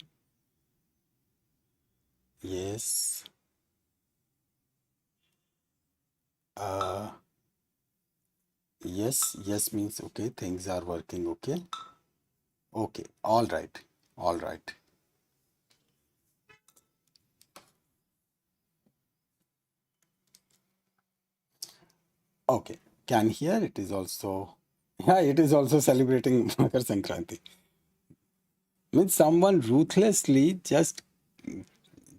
Yes. Uh, yes, yes means okay. Things are working okay. Okay. All right. All right. Okay. Can hear it is also. Yeah, it is also celebrating Makar Sankranti. Means someone ruthlessly just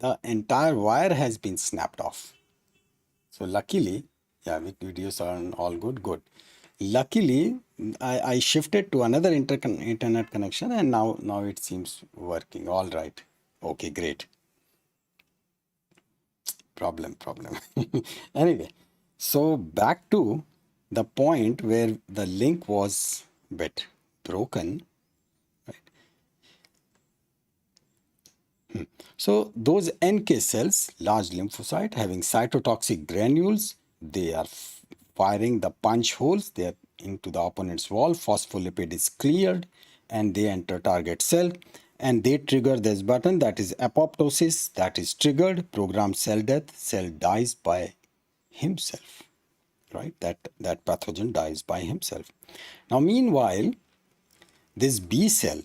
the entire wire has been snapped off. So luckily, yeah, with videos are all good, good. Luckily, I shifted to another internet connection, and now it seems working. All right. Okay, great. Problem. Anyway, so back to the point where the link was bit broken. So those NK cells, large lymphocyte having cytotoxic granules, they are firing the punch holes. They are into the opponent's wall. Phospholipid is cleared and they enter target cell and they trigger this button, that is apoptosis, that is triggered, programmed cell death. Cell dies by himself, right? That pathogen dies by himself. Now meanwhile, this B cell,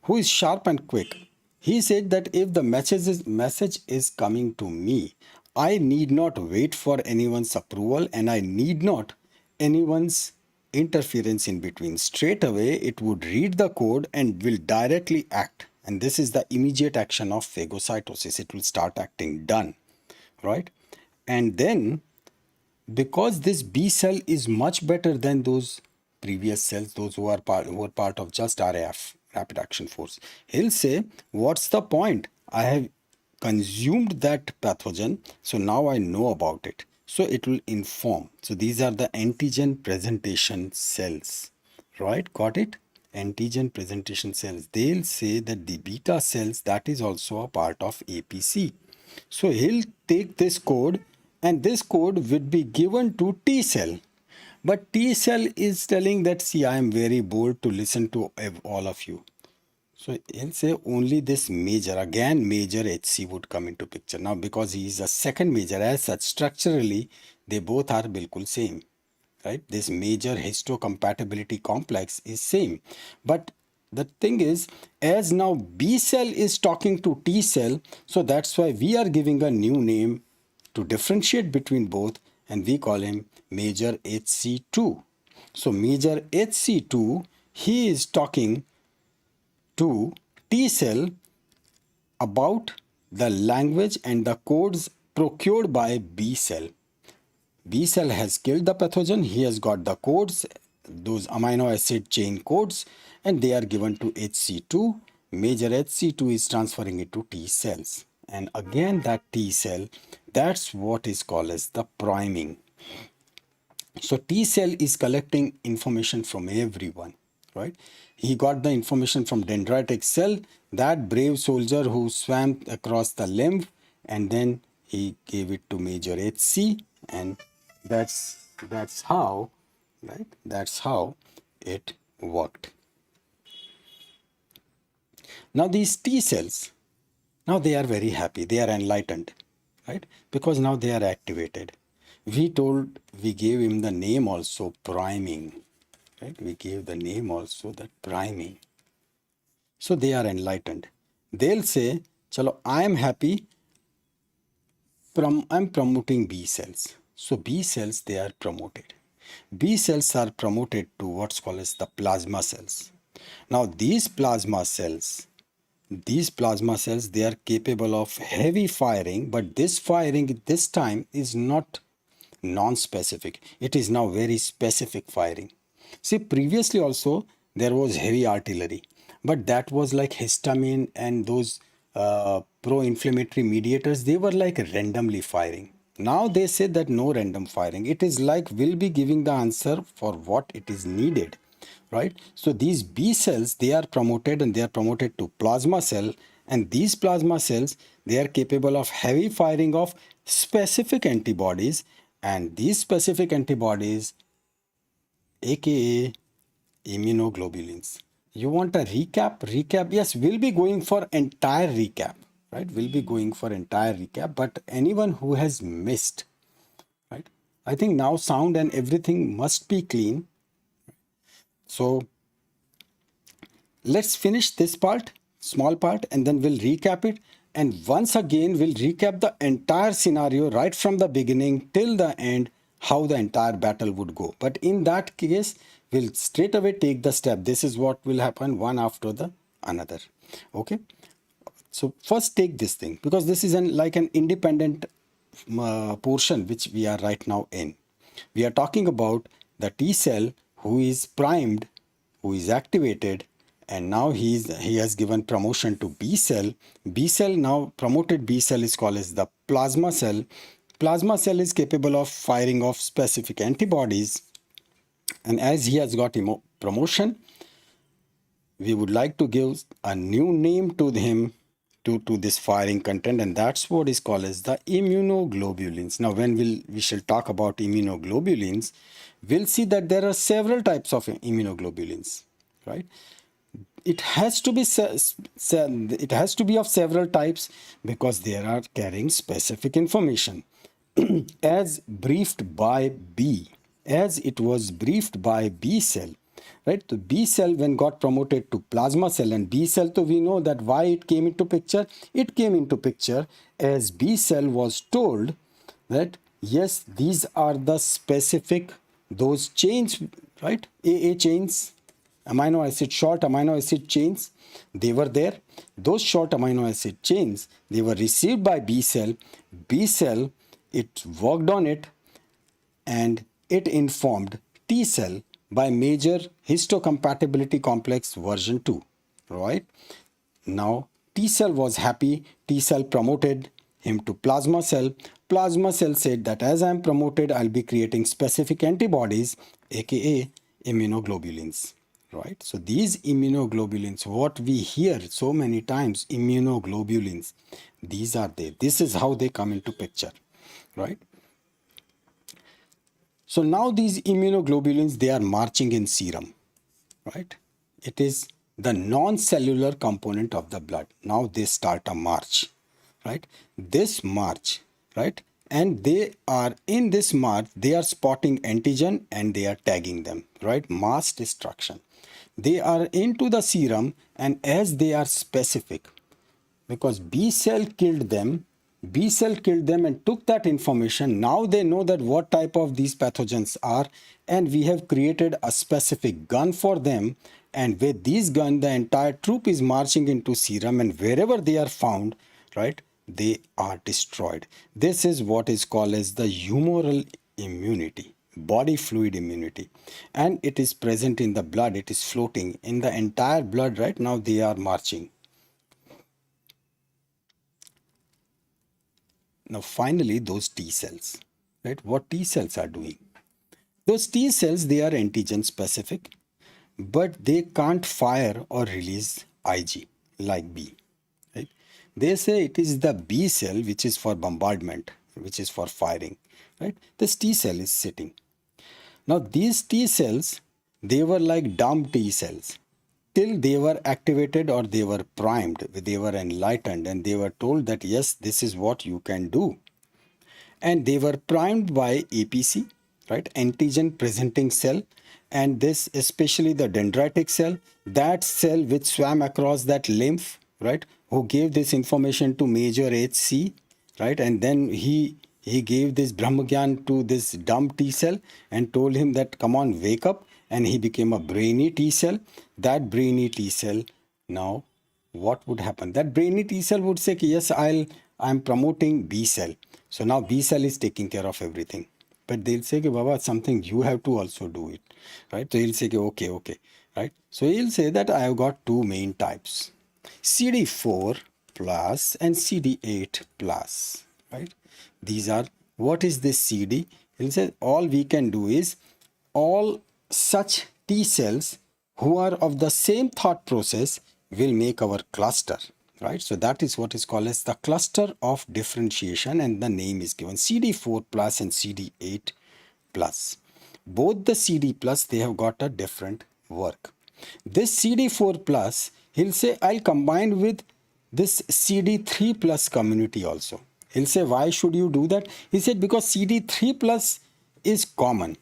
who is sharp and quick, he said that if the message is coming to me, I need not wait for anyone's approval and I need not anyone's interference in between. Straight away, it would read the code and will directly act. And this is the immediate action of phagocytosis. It will start acting done, right? And then because this B cell is much better than those previous cells, those who are part of just RAF, rapid action force, he'll say, what's the point? I have consumed that pathogen, so now I know about it. So it will inform. So these are the antigen presentation cells, right? Got it? Antigen presentation cells. They'll say that the beta cells, that is also a part of APC. So he'll take this code and this code would be given to T cell. But T cell is telling that, see, I am very bored to listen to all of you. So he'll say only this major, again major HC would come into picture. Now because he is a second major, as such structurally, they both are bilkul same. Right? This major histocompatibility complex is same. But the thing is, as now B cell is talking to T cell, so that's why we are giving a new name to differentiate between both, and we call him major HC2. So major HC2, he is talking to T cell about the language and the codes procured by B cell. B cell has killed the pathogen, he has got the codes, those amino acid chain codes, and they are given to HC2. Major HC2 is transferring it to T cells. And again that T cell, that's what is called as the priming. So T cell is collecting information from everyone, right? He got the information from dendritic cell, that brave soldier who swam across the lymph, and then he gave it to major HC, and that's how, right? That's how it worked. Now these T cells, now they are very happy, they are enlightened, right? Because now they are activated. We gave him the name also priming, right? We gave the name also that priming. So they are enlightened. They'll say, chalo, I am happy, I'm promoting B cells. So B cells, they are promoted. B cells are promoted to what's called as the plasma cells. Now these plasma cells, they are capable of heavy firing, but this firing this time is not non-specific. It is now very specific firing. See, previously also there was heavy artillery, but that was like histamine and those pro-inflammatory mediators, they were like randomly firing. Now they say that no random firing. It is like we'll be giving the answer for what it is needed, right? So these B cells, they are promoted and they are promoted to plasma cell, and these plasma cells, they are capable of heavy firing of specific antibodies, and these specific antibodies, aka immunoglobulins. You want a recap? Recap? Yes, we'll be going for entire recap, right? We'll be going for entire recap, but anyone who has missed, right? I think now sound and everything must be clean. So let's finish this part, small part, and then we'll recap it. And once again, we'll recap the entire scenario right from the beginning till the end, how the entire battle would go. But in that case, we'll straight away take the step. This is what will happen one after the another. Okay. So first take this thing, because this is like an independent portion which we are right now in. We are talking about the T cell who is primed, who is activated, and now he has given promotion to B cell. B cell, now promoted B cell, is called as the plasma cell. Plasma cell is capable of firing off specific antibodies, and as he has got promotion, we would like to give a new name to him, to this firing content, and that's what is called as the immunoglobulins. Now when we shall talk about immunoglobulins, we'll see that there are several types of immunoglobulins, right? It has to be of several types because they are carrying specific information. As briefed by B, as it was briefed by B cell, right? The B cell when got promoted to plasma cell, and B cell, so we know that why it came into picture. It came into picture as B cell was told that yes, these are the specific, those chains, right? AA chains, amino acid, short amino acid chains, they were there. Those short amino acid chains, they were received by B cell. B cell, it worked on it, and it informed T cell by major histocompatibility complex version 2, right? Now T cell was happy. T cell promoted him to plasma cell. Plasma cell said that as I am promoted, I'll be creating specific antibodies, aka immunoglobulins, right? So these immunoglobulins, what we hear so many times, immunoglobulins, these are there. This is how they come into picture, right? So now these immunoglobulins, they are marching in serum, right? It is the non-cellular component of the blood. Now they start a march, right? This march, right? And they are in this march, they are spotting antigen and they are tagging them, right? Mass destruction. They are into the serum, and as they are specific, because B cell killed them, B cell killed them and took that information. Now they know that what type of these pathogens are, and we have created a specific gun for them, and with this gun the entire troop is marching into serum, and wherever they are found, right, they are destroyed. This is what is called as the humoral immunity, body fluid immunity, and it is present in the blood. It is floating in the entire blood. Right now they are marching. Now finally those T cells, right? What T cells are doing? Those T cells, they are antigen specific, but they can't fire or release Ig like B, right? They say it is the B cell which is for bombardment, which is for firing, right? This T cell is sitting. Now these T cells, they were like dumb T cells till they were activated or they were primed, they were enlightened, and they were told that yes, this is what you can do. And they were primed by APC, right, antigen presenting cell, and this especially the dendritic cell, that cell which swam across that lymph, right, who gave this information to major HC, right, and then he gave this Brahmagyan to this dumb T cell and told him that come on, wake up, and he became a brainy T cell. That brainy T cell, now what would happen? That brainy T cell would say, yes, I'm promoting B cell. So now B cell is taking care of everything. But they'll say, Baba, something you have to also do it, right? So he'll say, okay, right? So he'll say that I have got two main types, CD4 plus and CD8 plus, right? These are, what is this CD? He'll say all we can do is all such T cells who are of the same thought process will make our cluster, right? So that is what is called as the cluster of differentiation, and the name is given CD4 plus and CD8 plus. Both the CD plus, they have got a different work. This CD4 plus, he'll say I'll combine with this CD3 plus community also. He'll say why should you do that? He said because CD3 plus is common.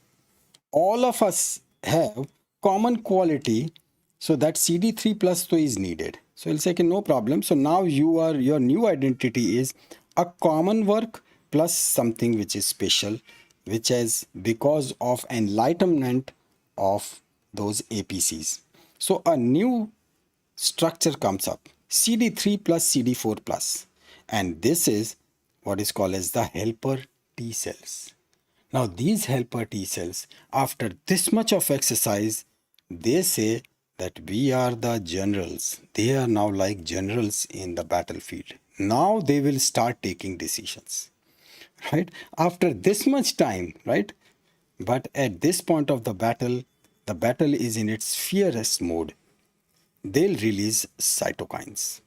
All of us have common quality, so that CD3 plus so is needed. So he'll say okay, no problem. So now your new identity is a common work plus something which is special, which has because of enlightenment of those APCs. So a new structure comes up, CD3 plus CD4 plus, and this is what is called as the helper T cells. Now these helper T cells, after this much of exercise, they say that we are the generals. They are now like generals in the battlefield. Now they will start taking decisions, right? After this much time, right? But at this point of the battle is in its fiercest mode. They'll release cytokines.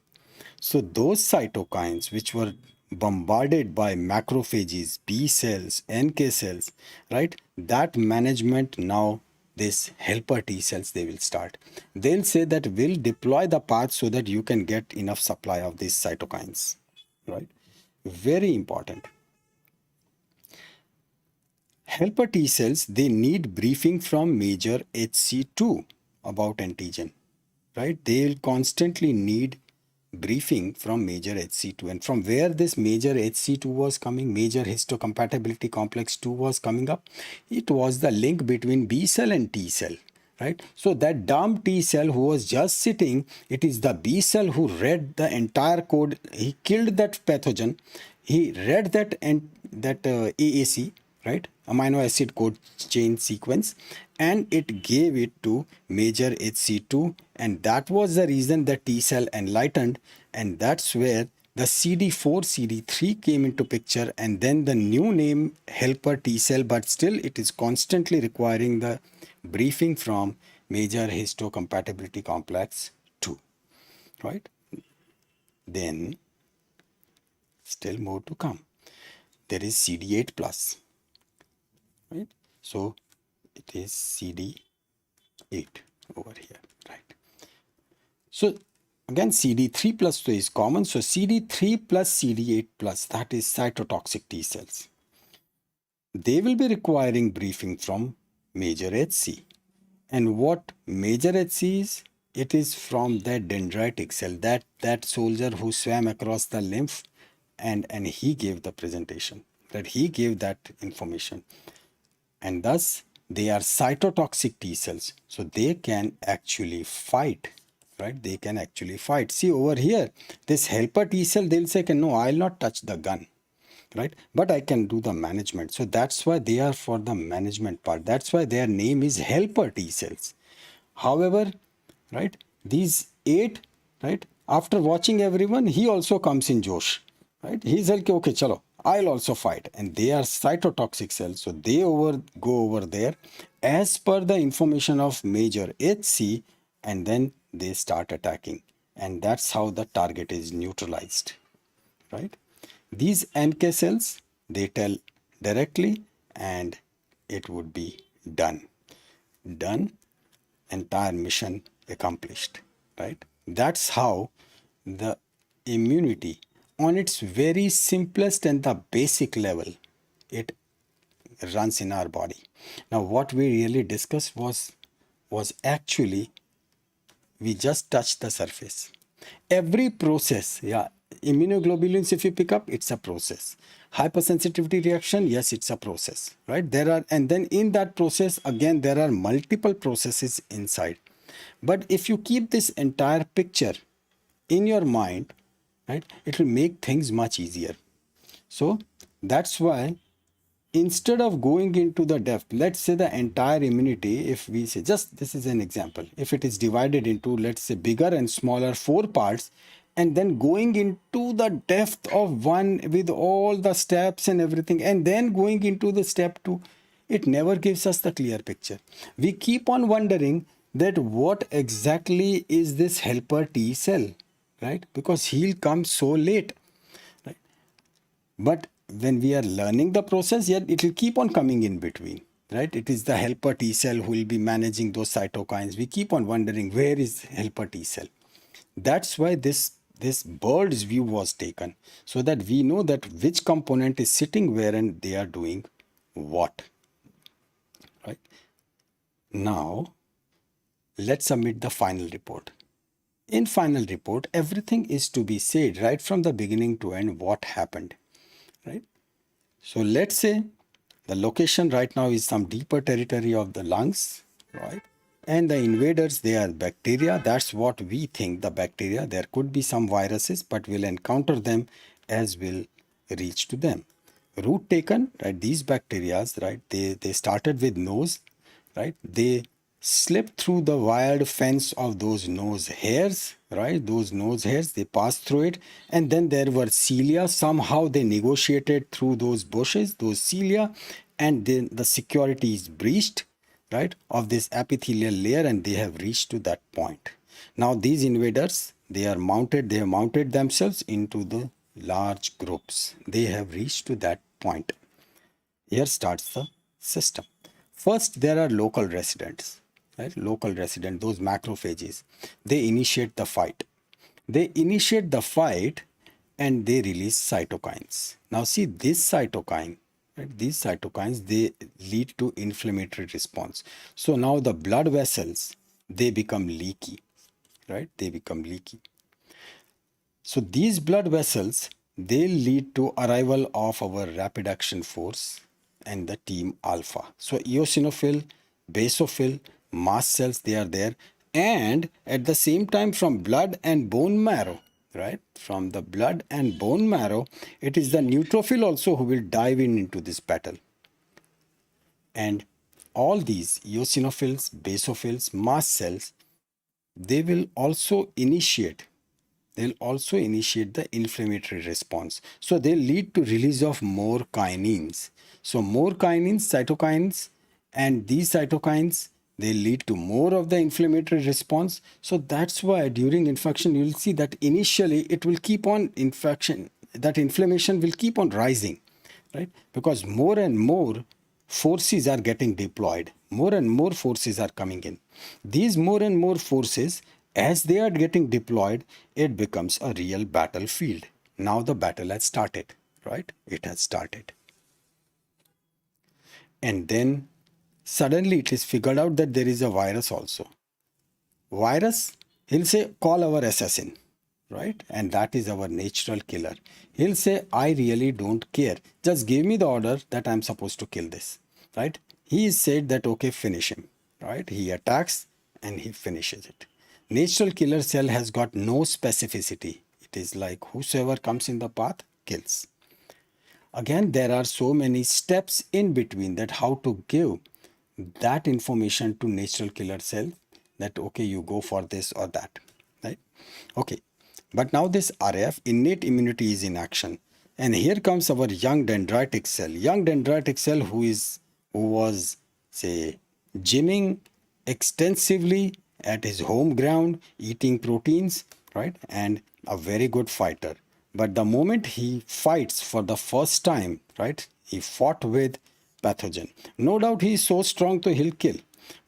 So those cytokines which were bombarded by macrophages, B cells, NK cells, right? That management now, this helper T cells, they will start. They'll say that we'll deploy the path so that you can get enough supply of these cytokines, right? Very important. Helper T cells, they need briefing from major HC2 about antigen, right? They'll constantly need briefing from major HC2. And from where this major HC2 was coming, major histocompatibility complex 2 was coming up, it was the link between B cell and T cell, right? So that dumb T cell who was just sitting, it is the B cell who read the entire code. He killed that pathogen. He read that and AAC, right? Amino acid code chain sequence, and it gave it to major HC2, and that was the reason the T cell enlightened, and that's where the CD4 CD3 came into picture, and then the new name helper T cell, but still it is constantly requiring the briefing from major histocompatibility complex 2, right? Then still more to come. There is CD8 plus, right? So it is CD8 over here, right? So again, CD3 plus is common. So CD3 plus CD8 plus, that is cytotoxic T cells. They will be requiring briefing from major HC. And what major HC is? It is from that dendritic cell, that soldier who swam across the lymph, and he gave the presentation, that he gave that information. And thus they are cytotoxic T cells. So they can actually fight, right? They can actually fight. See over here, this helper T cell, they'll say, no, I'll not touch the gun, right? But I can do the management. So that's why they are for the management part. That's why their name is helper T cells. However, right, these 8, right, after watching everyone, he also comes in Josh, right? He's like, okay, chalo, I'll also fight. And they are cytotoxic cells. So they go over there as per the information of major HC, and then they start attacking. And that's how the target is neutralized, right? These NK cells, they tell directly, and it would be done. Done, entire mission accomplished, right? That's how the immunity on its very simplest and the basic level, it runs in our body. Now what we really discussed was actually, we just touched the surface. Every process, yeah, immunoglobulins, if you pick up, it's a process. Hypersensitivity reaction, yes, it's a process, right? There are, and then in that process, again, there are multiple processes inside. But if you keep this entire picture in your mind, right, it will make things much easier. So that's why, instead of going into the depth, let's say the entire immunity, if we say, just this is an example, if it is divided into, let's say, bigger and smaller 4 parts, and then going into the depth of one with all the steps and everything, and then going into the step 2, it never gives us the clear picture. We keep on wondering that what exactly is this helper T cell, right? Because he'll come so late, right? But when we are learning the process, yet it will keep on coming in between, right? It is the helper T cell who will be managing those cytokines. We keep on wondering, where is helper T cell? That's why this bird's view was taken, so that we know that which component is sitting where and they are doing what, right? Now let's submit the final report. In final report, everything is to be said right from the beginning to end, what happened, right? So let's say the location right now is some deeper territory of the lungs, right? And the invaders, they are bacteria. That's what we think, the bacteria. There could be some viruses, but we'll encounter them as we'll reach to them. root taken, right? These bacteria, right? They started with nose, right? They slip through the wired fence of those nose hairs, right? Those nose hairs, they passed through it, and then there were cilia. Somehow they negotiated through those bushes, those cilia, and then the security is breached, right, of this epithelial layer, and they have reached to that point. Now these invaders, they have mounted themselves into the large groups. They have reached to that point. Here starts the system. First, there are local residents, right? Local resident, those macrophages. They initiate the fight. They initiate the fight and they release cytokines. Now see this cytokine, right? These cytokines, they lead to inflammatory response. So now the blood vessels, they become leaky, right? They become leaky. So these blood vessels, they lead to arrival of our rapid action force and the team alpha. So eosinophil, basophil, mast cells, they are there. And at the same time, from blood and bone marrow, right? From the blood and bone marrow, it is the neutrophil also who will dive in into this battle. And all these eosinophils, basophils, mast cells, they will also initiate they'll also initiate the inflammatory response. So they lead to release of more kinins. So more kinins, cytokines, and these cytokines, they lead to more of the inflammatory response. So that's why during infection, you'll see that initially it will keep on that inflammation will keep on rising, right? Because more and more forces are getting deployed, more and more forces are coming in. These more and more forces, as they are getting deployed, it becomes a real battlefield. Now the battle has started, right? It has started. And then suddenly it is figured out that there is a virus also. Virus, he'll say, call our assassin, right? And that is our natural killer. He'll say, I really don't care. Just give me the order that I'm supposed to kill this, right? He said that, okay, finish him, right? He attacks and he finishes it. Natural killer cell has got no specificity. It is like whosoever comes in the path kills. Again, there are so many steps in between that how to give that information to natural killer cell that, okay, you go for this or that, right? Okay, but now this RF, innate immunity, is in action. And here comes our young dendritic cell who was, say, gymming extensively at his home ground, eating proteins, right? And a very good fighter. But the moment he fights for the first time, right? He fought with pathogen. No doubt he is so strong to he'll kill.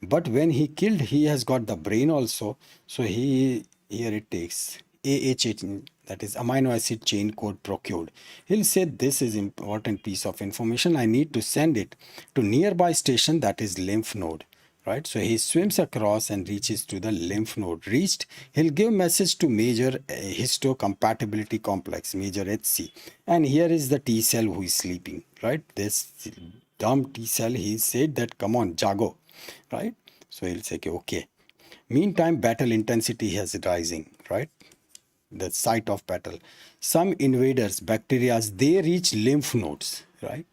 But when he killed, he has got the brain also. So here it takes AHA, that is amino acid chain code procured. He'll say this is important piece of information. I need to send it to nearby station, that is lymph node. Right, so he swims across and reaches to the lymph node. Reached, he'll give message to major histocompatibility complex, major HC, and here is the T cell who is sleeping. Right, this dumb T cell, he said that come on, jago, right? So he'll say okay. Meantime, battle intensity has rising. Right, the site of battle. Some invaders, bacteria, they reach lymph nodes. Right,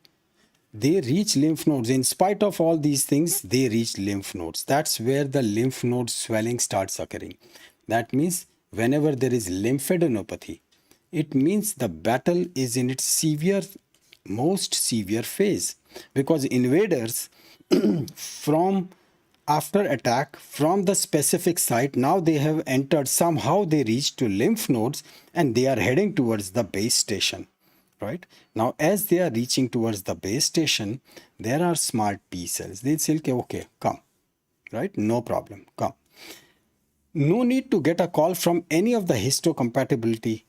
they reach lymph nodes. In spite of all these things, they reach lymph nodes. That's where the lymph node swelling starts occurring. That means whenever there is lymphadenopathy, it means the battle is in its most severe phase, because invaders from after attack from the specific site, now they have entered, somehow they reach to lymph nodes and they are heading towards the base station. Right, now as they are reaching towards the base station, there are smart T cells. They say okay, come, right, no problem, come. No need to get a call from any of the histocompatibility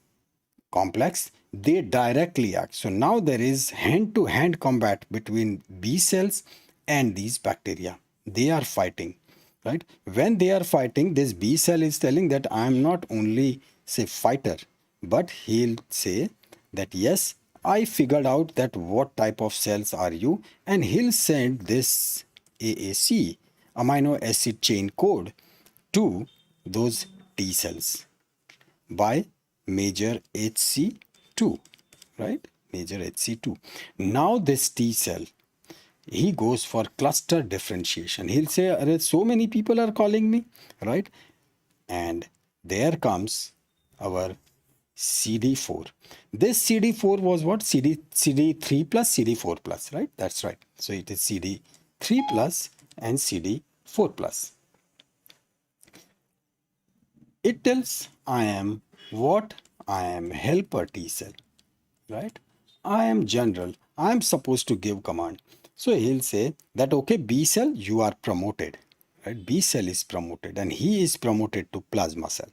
complex, they directly act. So now there is hand-to-hand combat between B cells and these bacteria. They are fighting, right? When they are fighting, this B cell is telling that I am not only, say, fighter, but he'll say that yes, I figured out that what type of cells are you, and he'll send this AAC, amino acid chain code, to those T cells by major HC2, right? major HC2. Now this T cell, he goes for cluster differentiation. He'll say, "Arey, so many people are calling me," right? And there comes our CD4. This CD4 was what? CD3 plus CD4 plus, right? That's right. So it is CD3 plus and CD4 plus. It tells I am what? I am helper T cell, right? I am general. I am supposed to give command. So he'll say that, okay, B cell, you are promoted, right? B cell is promoted and he is promoted to plasma cell,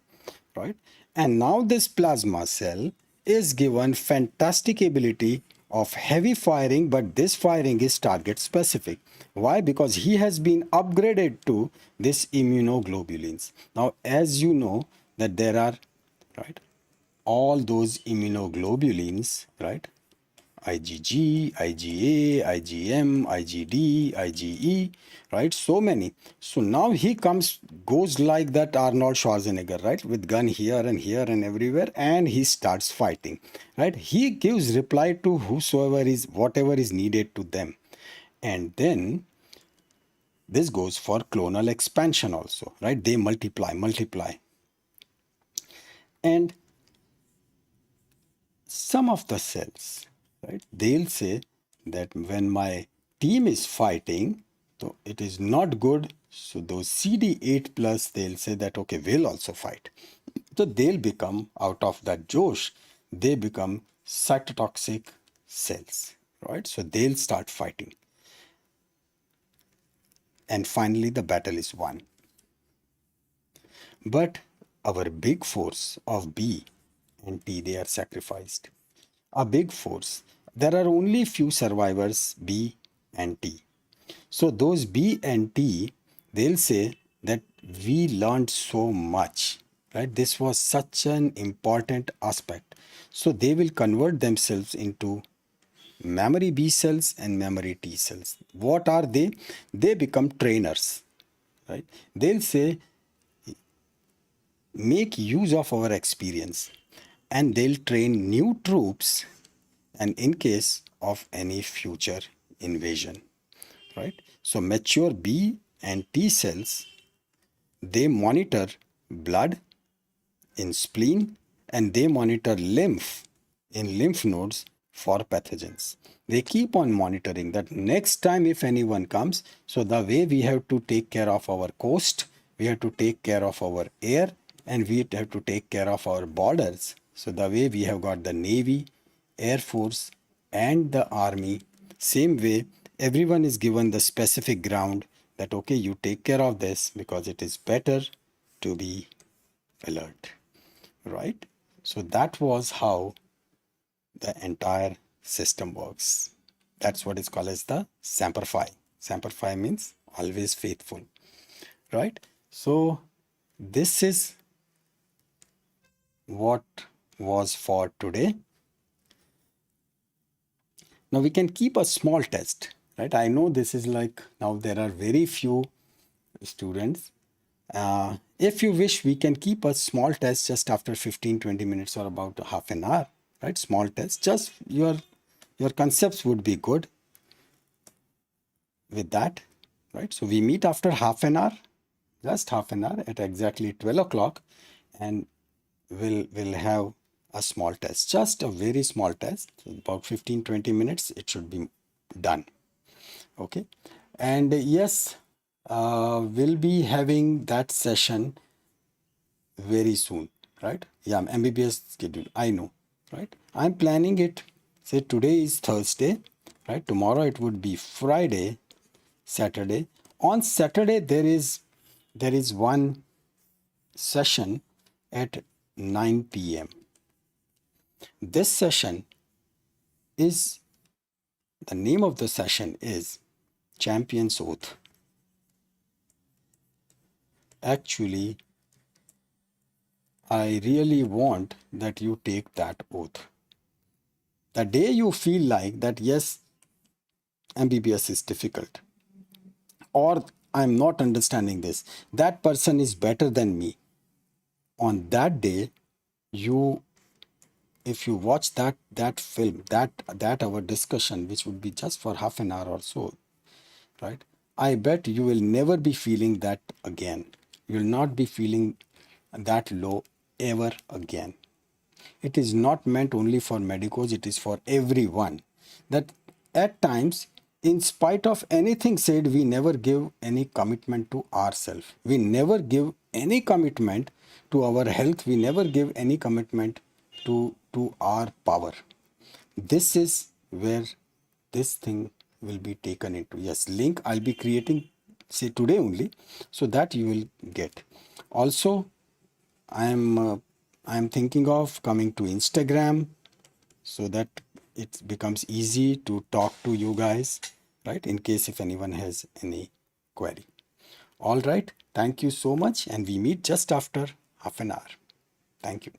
right? And now this plasma cell is given fantastic ability of heavy firing, but this firing is target specific. Why? Because he has been upgraded to this immunoglobulins. Now, as you know that there are, right, all those immunoglobulins, right? IgG, IgA, IgM, IgD, IgE, right? So many. So now he goes like that Arnold Schwarzenegger, right? With gun here and everywhere, and he starts fighting, right? He gives reply to whatever is needed to them. And then this goes for clonal expansion also, right? They multiply. And some of the cells, right, they'll say that when my team is fighting, so it is not good. So those CD8 plus, they'll say that, okay, we'll also fight. So they'll become, out of that Josh, they become cytotoxic cells, right? So they'll start fighting. And finally, the battle is won. But our big force of B and T, they are sacrificed. A big force. There are only few survivors, B and T. So those B and T, they'll say that we learned so much, right? This was such an important aspect. So they will convert themselves into memory B cells and memory T cells. What are they? They become trainers, right? They'll say, make use of our experience, and they'll train new troops and in case of any future invasion, right? So mature B and T cells, they monitor blood in spleen and they monitor lymph in lymph nodes for pathogens. They keep on monitoring that next time if anyone comes, so the way we have to take care of our coast, we have to take care of our air, and we have to take care of our borders. So the way we have got the Navy, Air Force and the Army, same way everyone is given the specific ground that, okay, you take care of this because it is better to be alert, right? So that was how the entire system works. That's what is called as the Semper Fi. Semper Fi means always faithful, right? So this is what was for today. Now we can keep a small test, right? I know this is like, now there are very few students. If you wish, we can keep a small test just after 15-20 minutes or about half an hour, right? Small test, just your concepts would be good with that, right? So we meet after half an hour, just half an hour at exactly 12 o'clock, and we'll have a small test, just a very small test, about 15-20 minutes, it should be done. Okay. And yes, we'll be having that session very soon, right? Yeah, MBBS schedule, I know, right? I'm planning it. Say today is Thursday, right? Tomorrow it would be Friday, Saturday. On Saturday there is one session at 9 p.m. This session is, the name of the session is Champion's Oath. Actually, I really want that you take that oath. The day you feel like that, yes, MBBS is difficult, or I'm not understanding this, that person is better than me, on that day, you if you watch that film, that our discussion, which would be just for half an hour or so, right? I bet you will never be feeling that again. You will not be feeling that low ever again. It is not meant only for medicos, it is for everyone. That at times, in spite of anything said, we never give any commitment to ourselves. We never give any commitment to our health. We never give any commitment to our power. This is where this thing will be taken into. Yes, link I'll be creating, say today only, so that you will get. Also, I'm thinking of coming to Instagram so that it becomes easy to talk to you guys, right? In case if anyone has any query. All right. Thank you so much, and we meet just after half an hour. Thank you.